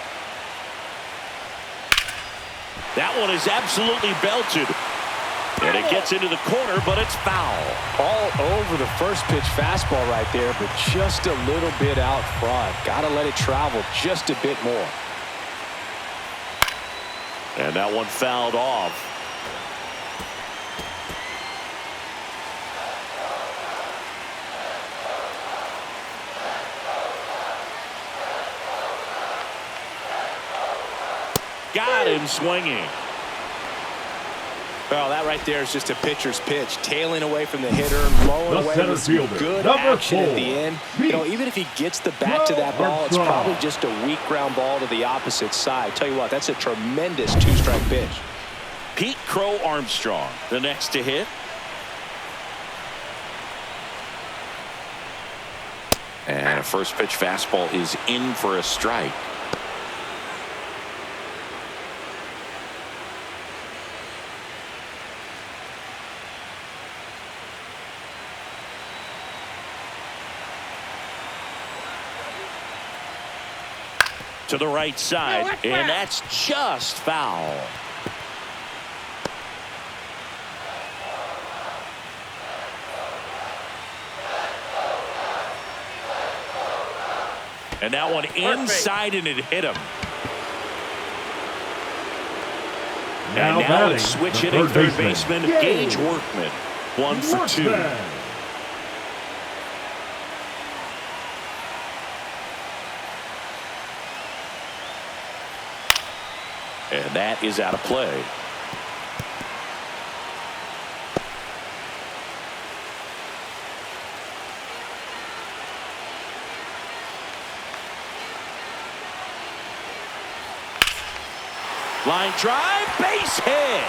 That one is absolutely belted. And it gets into the corner, but it's foul. All over the first pitch fastball right there, but just a little bit out front. Got to let it travel just a bit more. And that one fouled off. got him swinging. Well, that right there is just a pitcher's pitch, tailing away from the hitter, blowing away with some good action at the end. You know, even if he gets the bat to that ball, it's probably just a weak ground ball to the opposite side. Tell you what, that's a tremendous two-strike pitch. Pete Crow Armstrong, the next to hit. And a first pitch fastball is in for a strike. To the right side, and that's just foul. And that one inside, and it hit him. And now it's switch hitting third baseman Gage Workman. 1 for 2. And that is out of play. Line drive, base hit.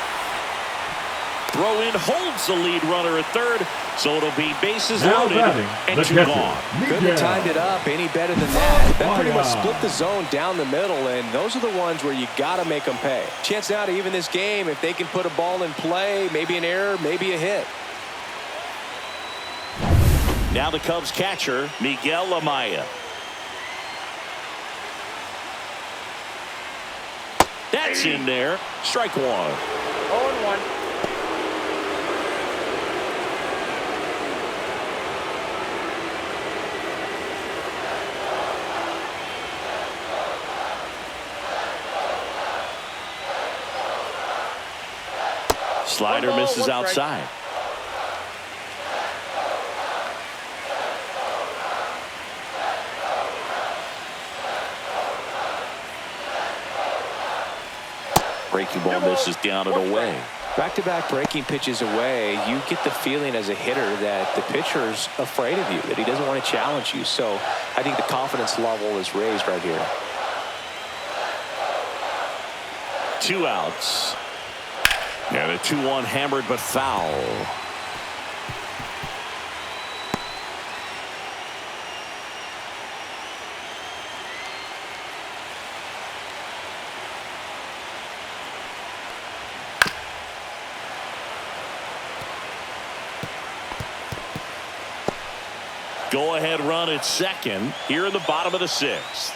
Throw in holds the lead runner at third, so it'll be bases loaded and 2 gone. Couldn't have timed it up any better than that. That pretty much split the zone down the middle, and those are the ones where you got to make them pay. Chance now to even this game if they can put a ball in play, maybe an error, maybe a hit. Now the Cubs catcher, Miguel Amaya. That's in there. Strike 1. 0-1. Slider misses outside. Breaking ball misses down and away. Back-to-back breaking pitches away, you get the feeling as a hitter that the pitcher's afraid of you, that he doesn't want to challenge you. So I think the confidence level is raised right here. 2 outs. And a 2-1 hammered but foul. Go-ahead run at second here in the bottom of the 6th.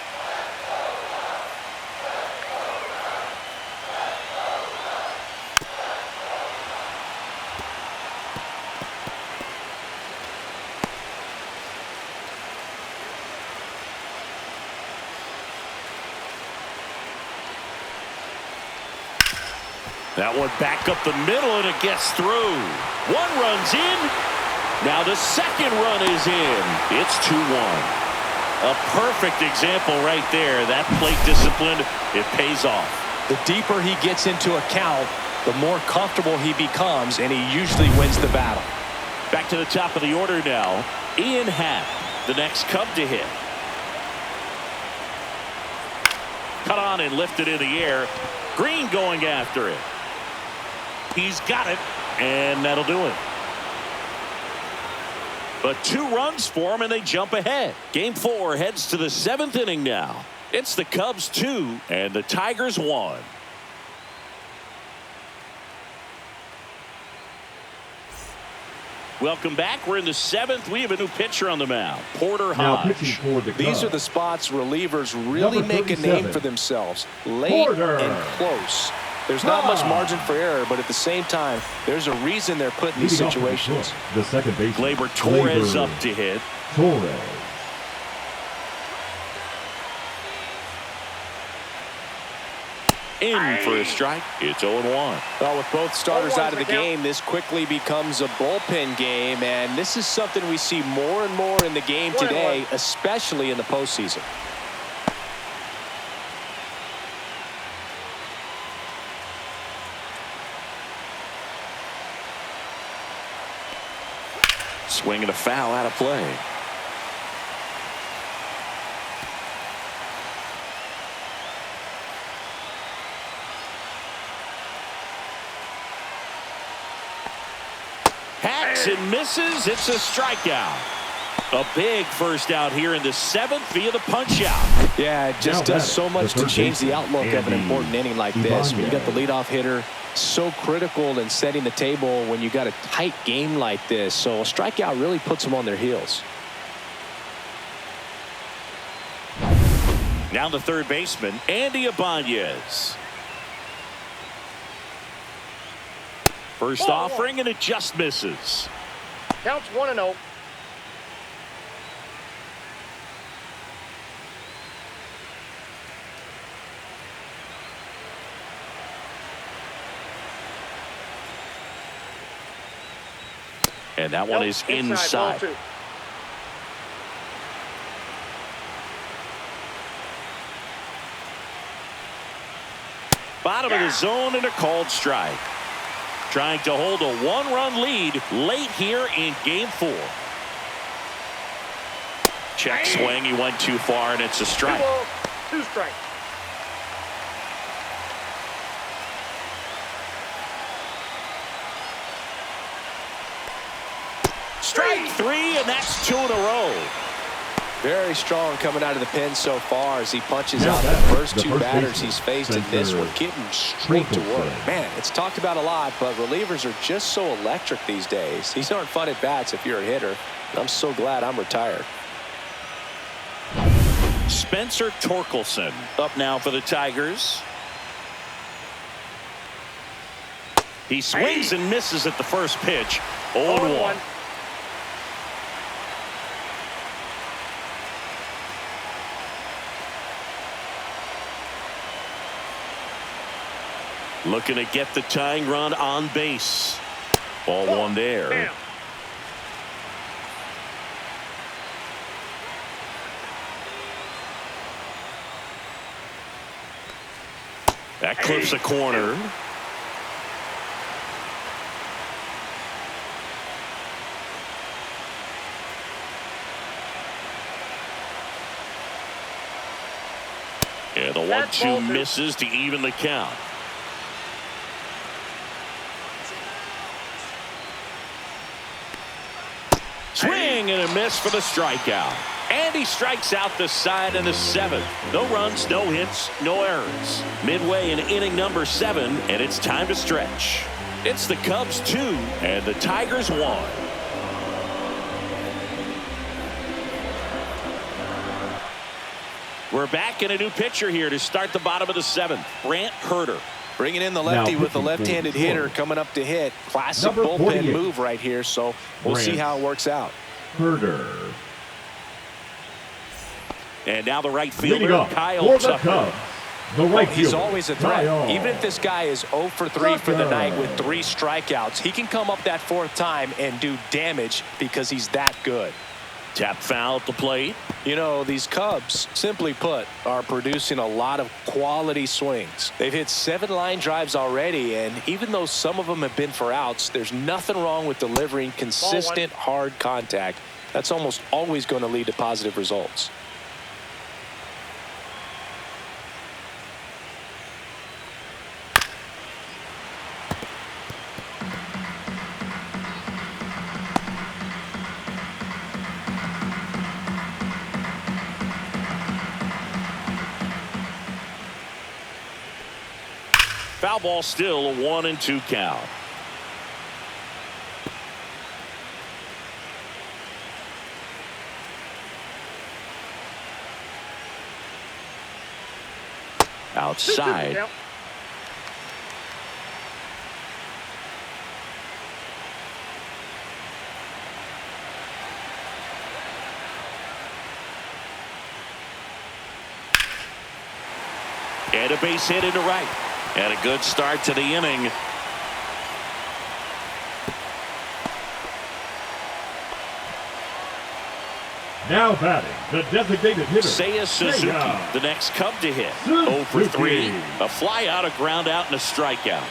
That one back up the middle, and it gets through. 1 run's in. Now the second run is in. It's 2-1. A perfect example right there. That plate discipline, it pays off. The deeper he gets into a count, the more comfortable he becomes, and he usually wins the battle. Back to the top of the order now. Ian Happ, the next Cub to hit. Cut on and lifted in the air. Green going after it. He's got it, and that'll do it. But 2 runs for him, and they jump ahead. Game 4 heads to the 7th inning now. It's the Cubs 2 and the Tigers 1. Welcome back. We're in the 7th. We have a new pitcher on the mound, Porter Hodge. These are the spots relievers really make a name for themselves. Late and close. There's not much margin for error, but at the same time, there's a reason they're put in these situations. The second base. Gleyber Torres up to hit. Torres. In for a strike. It's 0-1. Well, with both starters out of the game, this quickly becomes a bullpen game, and this is something we see more and more in the game today, especially in the postseason. Swing and a foul out of play. Hacks and misses. It's a strikeout. A big first out here in the 7th via the punch out. Yeah, it just does so much to change the outlook of an important inning like this. When you got the leadoff hitter, so critical in setting the table when you got a tight game like this. So a strikeout really puts them on their heels. Now the third baseman, Andy Ibanez. First offering, and it just misses. Counts 1-0. And that one is inside. Bottom of the zone and a called strike. Trying to hold a 1-run lead late here in game 4. Check swing. He went too far, and it's a strike. 2 balls, 2 strikes. Strike 3, and that's 2 in a row. Very strong coming out of the pen so far as he punches out the first 2 batters he's faced in this one, getting straight to work. Man, it's talked about a lot, but relievers are just so electric these days. These aren't fun at bats if you're a hitter. I'm so glad I'm retired. Spencer Torkelson up now for the Tigers. He swings and misses at the first pitch. 0-1. Looking to get the tying run on base. Ball 1 there. Bam. That clips a corner. And the 1-2 misses to even the count. Swing and a miss for the strikeout. And he strikes out the side in the 7th. No runs, no hits, no errors. Midway in inning number 7, and it's time to stretch. It's the Cubs 2 and the Tigers 1. We're back in a new pitcher here to start the bottom of the 7th. Brant Herter. Bringing in the lefty with the left-handed hitter coming up to hit. Classic bullpen move right here, so we'll see how it works out. Herter. And now the right fielder, Kyle for the Tucker. Cubs, the right He's fielder, always a threat. Kyle Even if this guy is 0 for 3 for the night with 3 strikeouts, he can come up that 4th time and do damage because he's that good. Tap foul at the plate. You know, these Cubs, simply put, are producing a lot of quality swings. They've hit 7 line drives already, and even though some of them have been for outs, there's nothing wrong with delivering consistent, hard contact. That's almost always going to lead to positive results. Foul ball, still a 1-2 count. Outside. Yep. And a base hit into right. And a good start to the inning. Now batting, the designated hitter, Seiya Suzuki, the next Cub to hit. 0 for 3. A fly out, a ground out, and a strikeout.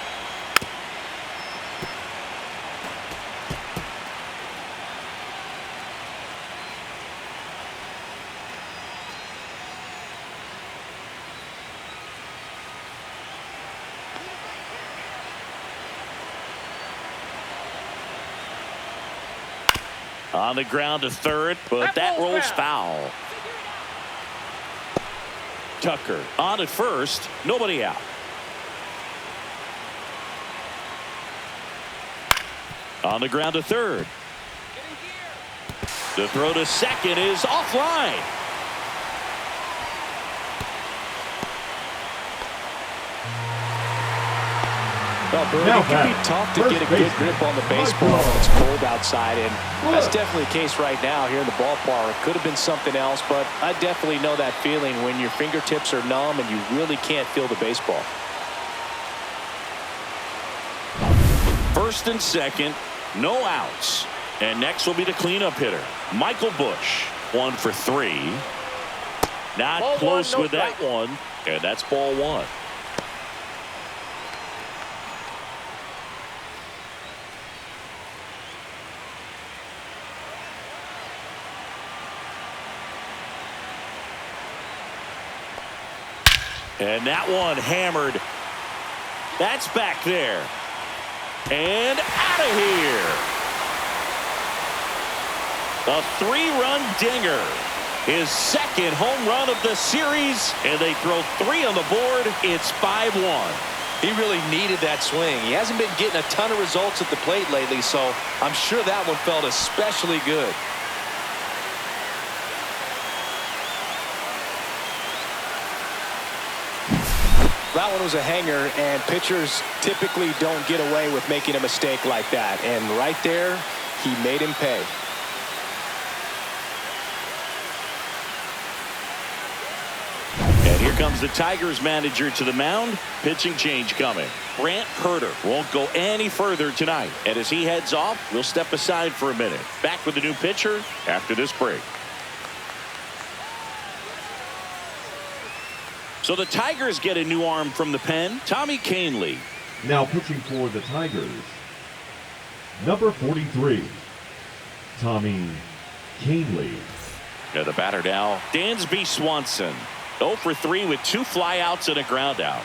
On the ground to third, but that rolls foul. Tucker on at first, nobody out. On the ground to third. The throw to second is offline. Well, Bert, it can be tough to get a good grip on the baseball when it's cold outside, and that's definitely the case right now here in the ballpark. Could have been something else, but I definitely know that feeling when your fingertips are numb and you really can't feel the baseball. First and second, no outs. And next will be the cleanup hitter, Michael Bush. 1 for 3. Not Ball close one, no with that strike. one, and that's ball 1. And that one hammered. That's back there. And out of here. A 3-run dinger. His second home run of the series. And they throw 3 on the board. It's 5-1. He really needed that swing. He hasn't been getting a ton of results at the plate lately, so I'm sure that one felt especially good. That one was a hanger, and pitchers typically don't get away with making a mistake like that. And right there, he made him pay. And here comes the Tigers manager to the mound. Pitching change coming. Brant Herter won't go any further tonight. And as he heads off, we'll step aside for a minute. Back with the new pitcher after this break. So the Tigers get a new arm from the pen, Tommy Kahnle. Now pitching for the Tigers, number 43, Tommy Kahnle. Yeah, the batter now, Dansby Swanson. 0 for 3 with 2 flyouts and a ground out.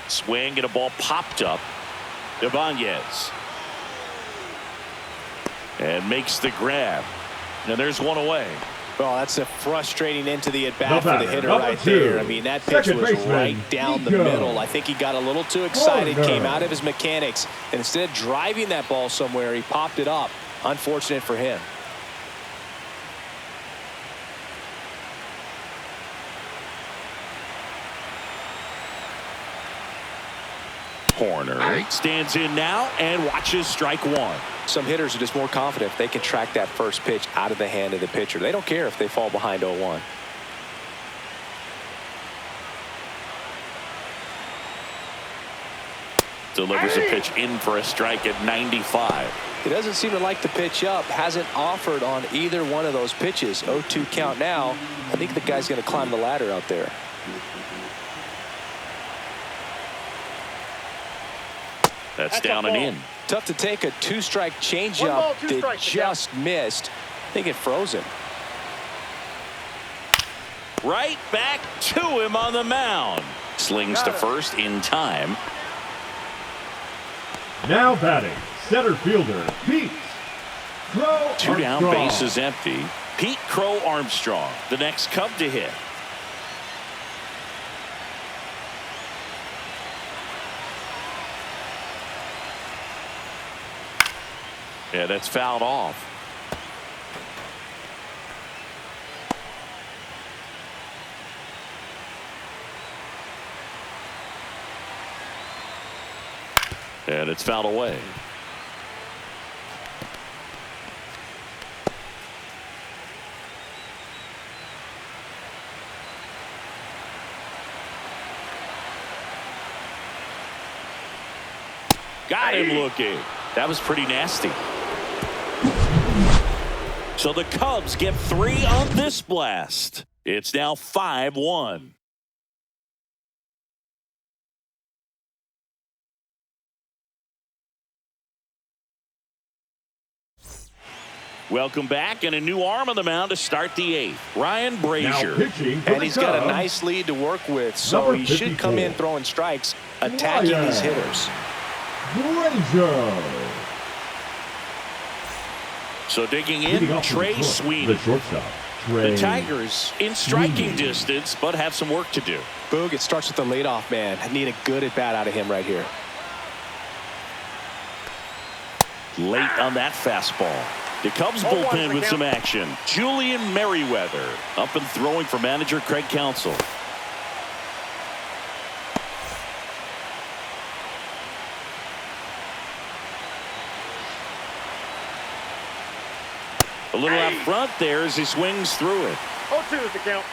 Swing and a ball popped up. Ibanez. And makes the grab. And there's one away. Well, that's a frustrating end to the at-bat for the hitter right 2, there. I mean, that pitch was right down the middle. I think he got a little too excited, came out of his mechanics, and instead of driving that ball somewhere, he popped it up. Unfortunate for him. Horner stands in now and watches strike 1. Some hitters are just more confident if they can track that first pitch out of the hand of the pitcher. They don't care if they fall behind 0-1. Delivers a pitch in for a strike at 95. He doesn't seem to like the pitch up. Hasn't offered on either one of those pitches. 0-2 count now. I think the guy's going to climb the ladder out there. That's down and in. Tough to take a 2-strike changeup that just missed. I think it froze him. Right back to him on the mound. Slings to first in time. Now batting, center fielder, Pete Crow 2 down, Armstrong. base is empty. Pete Crow Armstrong, the next Cub to hit. Yeah, that's fouled off. And it's fouled away. Got him looking. That was pretty nasty. So the Cubs get 3 on this blast. It's now 5-1. Welcome back, and a new arm on the mound to start the 8th. Ryan Brazier. And he's got a nice lead to work with, so he should come in throwing strikes, attacking these hitters. Brazier. So digging in, Trey Sweeney. The shortstop, Trey. The Tigers in striking distance, but have some work to do. Boog, it starts with the leadoff man. I need a good at-bat out of him right here. Late on that fastball. The Cubs bullpen with some action. Julian Merriweather up and throwing for manager Craig Counsell. A little out front there as he swings through it. 0-2 is the count.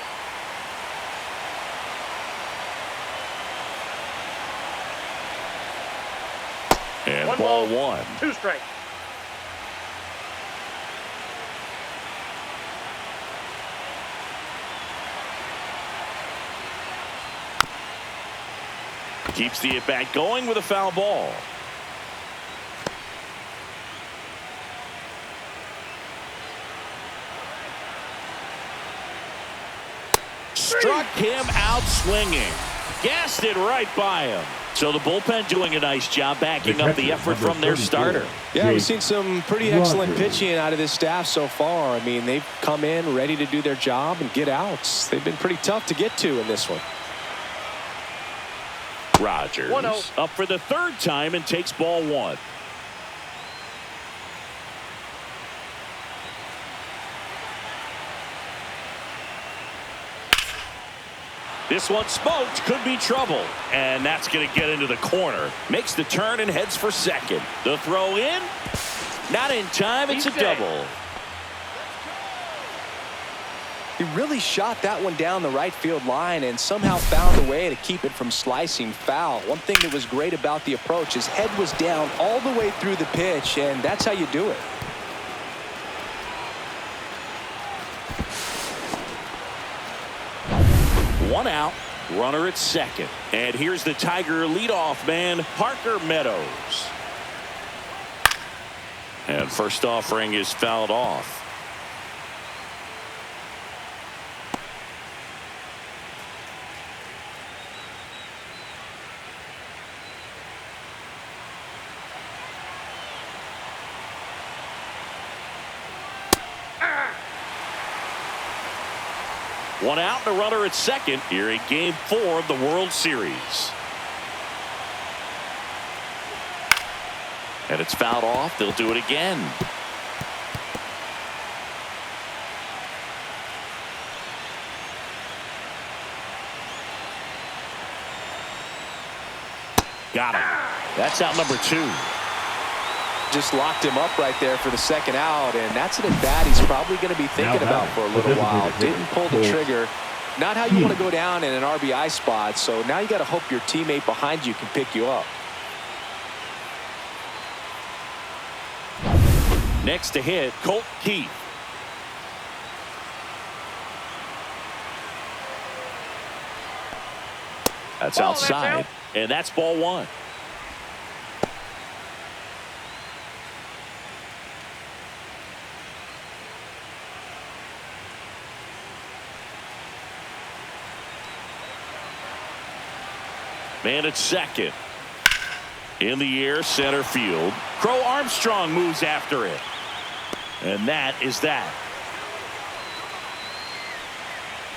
And ball one. 2 strikes. Keeps the at-bat going with a foul ball. Struck him out swinging. Gassed it right by him. So the bullpen doing a nice job backing up the effort from their starter. Yeah, we've seen some pretty excellent pitching out of this staff so far. I mean, they've come in ready to do their job and get outs. They've been pretty tough to get to in this one. Rogers 1-0. up for the third time and takes ball one. This one smoked, could be trouble, and that's going to get into the corner. Makes the turn and heads for second. The throw in, not in time. It's a double. He really shot that one down the right field line and somehow found a way to keep it from slicing foul. One thing that was great about the approach, his head was down all the way through the pitch, and that's how you do it. One out, runner at second. And here's the Tiger leadoff man, Parker Meadows. And first offering is fouled off. One out and a runner at second here in Game 4 of the World Series. And it's fouled off. They'll do it again. Got him. That's out number 2. Just locked him up right there for the second out, and that's an at-bat he's probably going to be thinking about for a little while. Didn't pull the trigger. Not how you want to go down in an RBI spot, so now you got to hope your teammate behind you can pick you up. Next to hit, Colt Keith. That's outside, and that's ball one. Man at second. In the air, center field. Crow Armstrong moves after it. And that is that.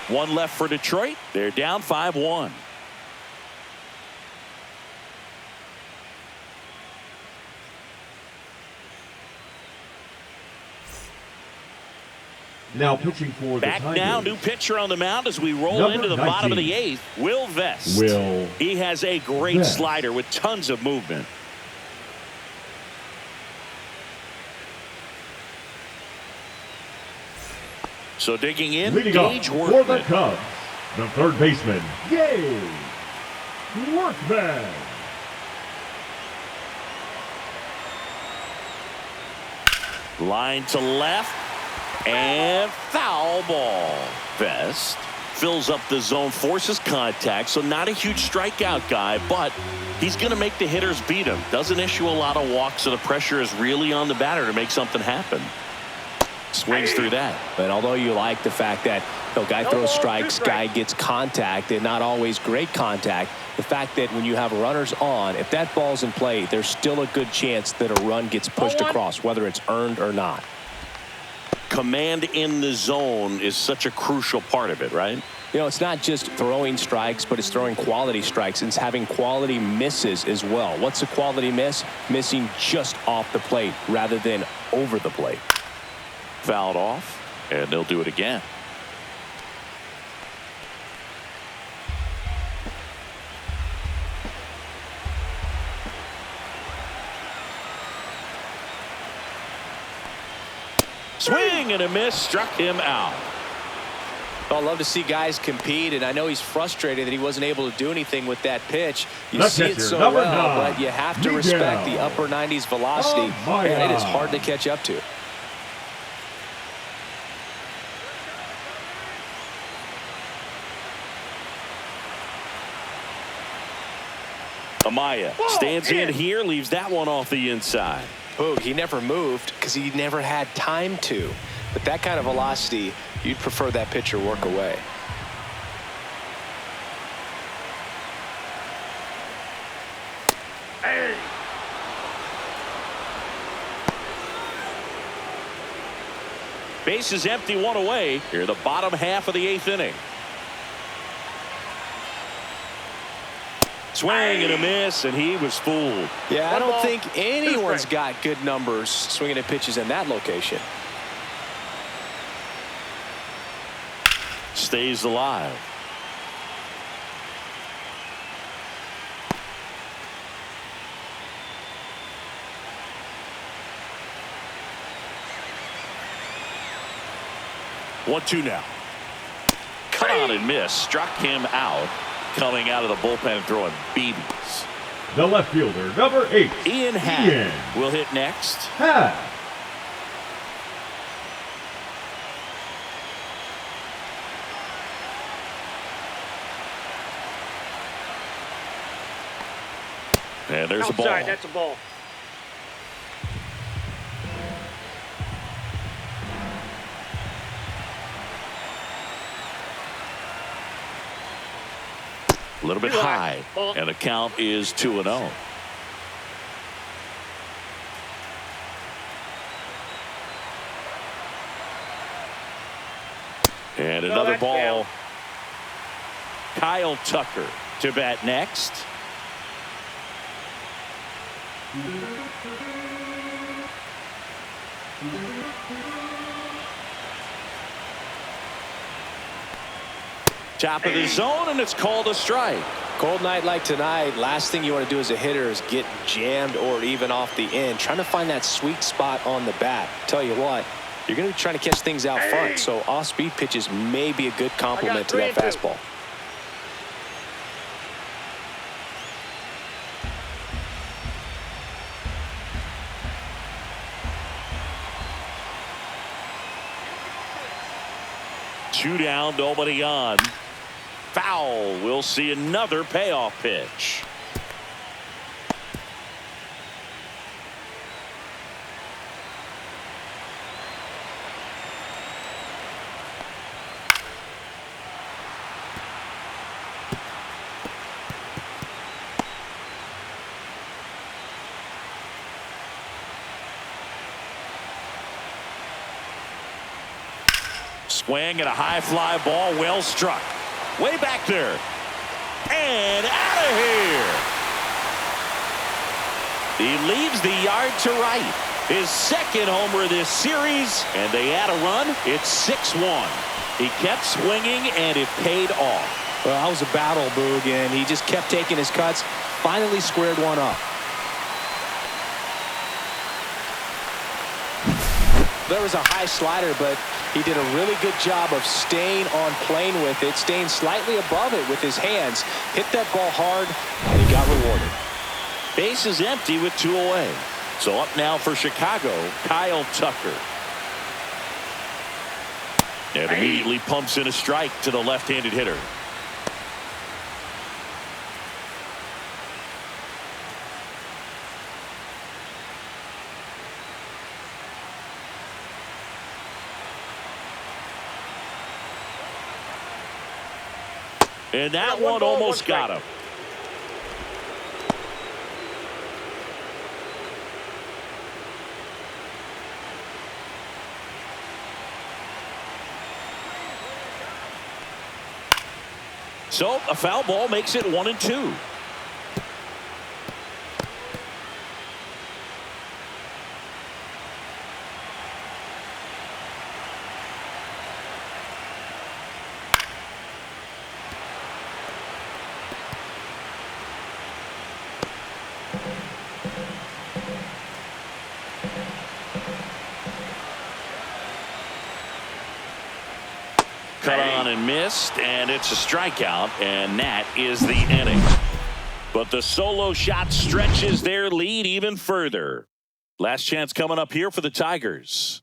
One left for Detroit. They're down 5-1. Now pitching for the Back Tigers. now, new pitcher on the mound as we roll into the bottom of the 8th. Will Vest. He has a great slider with tons of movement. So digging in, Gage for the Workman. Cubs, the third baseman, Gage Workman. Line to left. And foul ball. Vest fills up the zone, forces contact, so not a huge strikeout guy, but he's going to make the hitters beat him. Doesn't issue a lot of walks, so the pressure is really on the batter to make something happen. Swings through that. But although you like the fact that the guy throws strikes, guy gets contact, and not always great contact, the fact that when you have runners on, if that ball's in play, there's still a good chance that a run gets pushed across, whether it's earned or not. Command in the zone is such a crucial part of it, right? You know, it's not just throwing strikes, but it's throwing quality strikes. It's having quality misses as well. What's a quality miss? Missing just off the plate rather than over the plate. Fouled off, and they'll do it again. Swing and a miss, struck him out. Well, I love to see guys compete, and I know he's frustrated that he wasn't able to do anything with that pitch. You Let's see get it your so number well, 9, but you have to Miguel. respect the upper 90s velocity, and it is hard to catch up to. Amaya stands in here, leaves that one off the inside. Boog, he never moved because he never had time to. With that kind of velocity, you'd prefer that pitcher work away. Hey. Base is empty, one away. Here, the bottom half of the 8th inning. Swing and a miss, and he was fooled. Yeah, I One don't ball, think 2 anyone's strikes. got good numbers swinging at pitches in that location. Stays alive. One, two now. Cut on and miss. Struck him out. Coming out of the bullpen and throwing BBs. The left fielder, number 8. Ian Happ will hit next. Happ. And there's the ball. Outside, that's a ball. A little bit Too high. high. Ball. And the count is 2-0. And No, another that's ball. down. Kyle Tucker to bat next. Top of the zone, and it's called a strike. Cold night like tonight, last thing you want to do as a hitter is get jammed or even off the end. Trying to find that sweet spot on the bat. Tell you what, you're going to be trying to catch things out front, so off-speed pitches may be a good complement to that 3-2. fastball. Two down, nobody on. Foul. We'll see another payoff pitch. Swing and a high fly ball, well struck. Way back there. And out of here. He leaves the yard to right. His second homer this series, and they add a run. It's 6-1. He kept swinging, and it paid off. Well, that was a battle, Boog, and he just kept taking his cuts. Finally squared one up. There was a high slider, but he did a really good job of staying on plane with it, staying slightly above it with his hands. Hit that ball hard, and he got rewarded. Base is empty with 2 away. So up now for Chicago, Kyle Tucker. And immediately pumps in a strike to the left-handed hitter. And that one almost got him. So a foul ball makes it 1-2. Cut on and missed, and it's a strikeout, and that is the inning. But the solo shot stretches their lead even further. Last chance coming up here for the Tigers.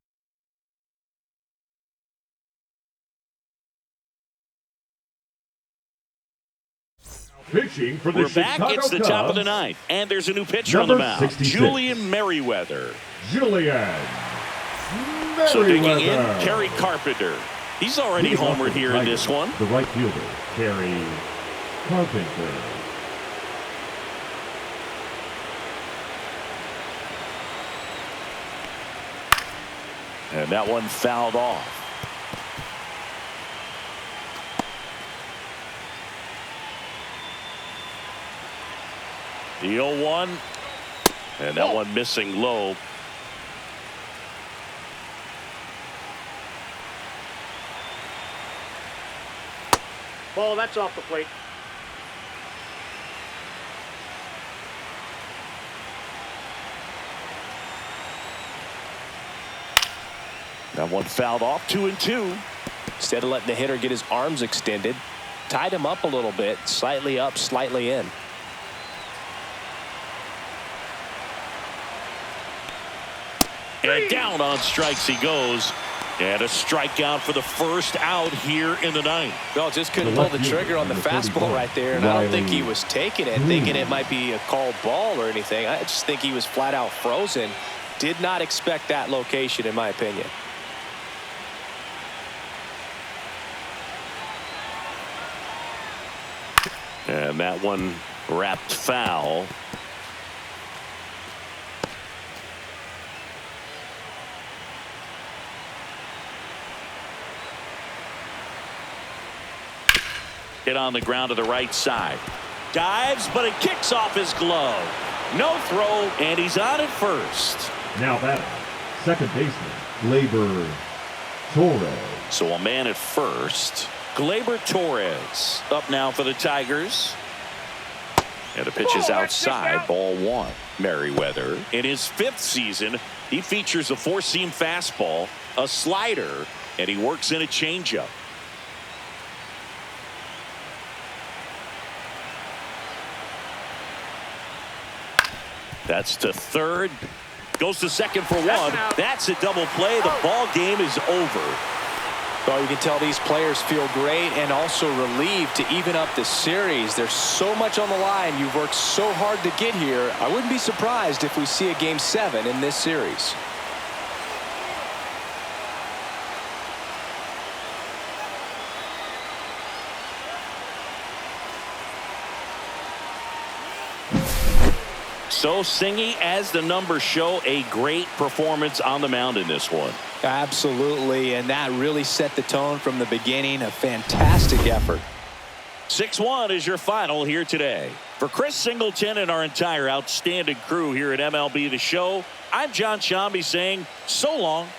Pitching for the We're back. Chicago It's the Cubs, top of the ninth, and there's a new pitcher on the number mound. 66. Julian Merriweather. Julian Merriweather. So digging in, Kerry Carpenter. He's already Leading off homered for the here in Tigers, this one. The right fielder, Kerry Carpenter. And that one fouled off. The 0-1. And that one missing low. Ball, that's off the plate. That one fouled off. 2-2. Instead of letting the hitter get his arms extended, tied him up a little bit, slightly up, slightly in. And down on strikes he goes. And a strikeout for the first out here in the ninth. Well, just couldn't pull the trigger on the fastball right there, and I don't think he was taking it, thinking it might be a called ball or anything. I just think he was flat out frozen. Did not expect that location, in my opinion. And that one wrapped foul. Hit on the ground to the right side. Dives, but it kicks off his glove. No throw, and he's on at first. Now batting, second baseman, Gleyber Torres. So a man at first. Gleyber Torres up now for the Tigers. And the pitch is outside, ball one. Merriweather, in his fifth season, he features a four-seam fastball, a slider, and he works in a changeup. That's to third. Goes to second for one. That's a double play. The ball game is over. Well, you can tell these players feel great and also relieved to even up the series. There's so much on the line. You've worked so hard to get here. I wouldn't be surprised if we see a Game 7 in this series. So Singy, as the numbers show, a great performance on the mound in this one. Absolutely, and that really set the tone from the beginning. A fantastic effort. 6-1 is your final here today. For Chris Singleton and our entire outstanding crew here at MLB The Show, I'm John Shambi saying so long.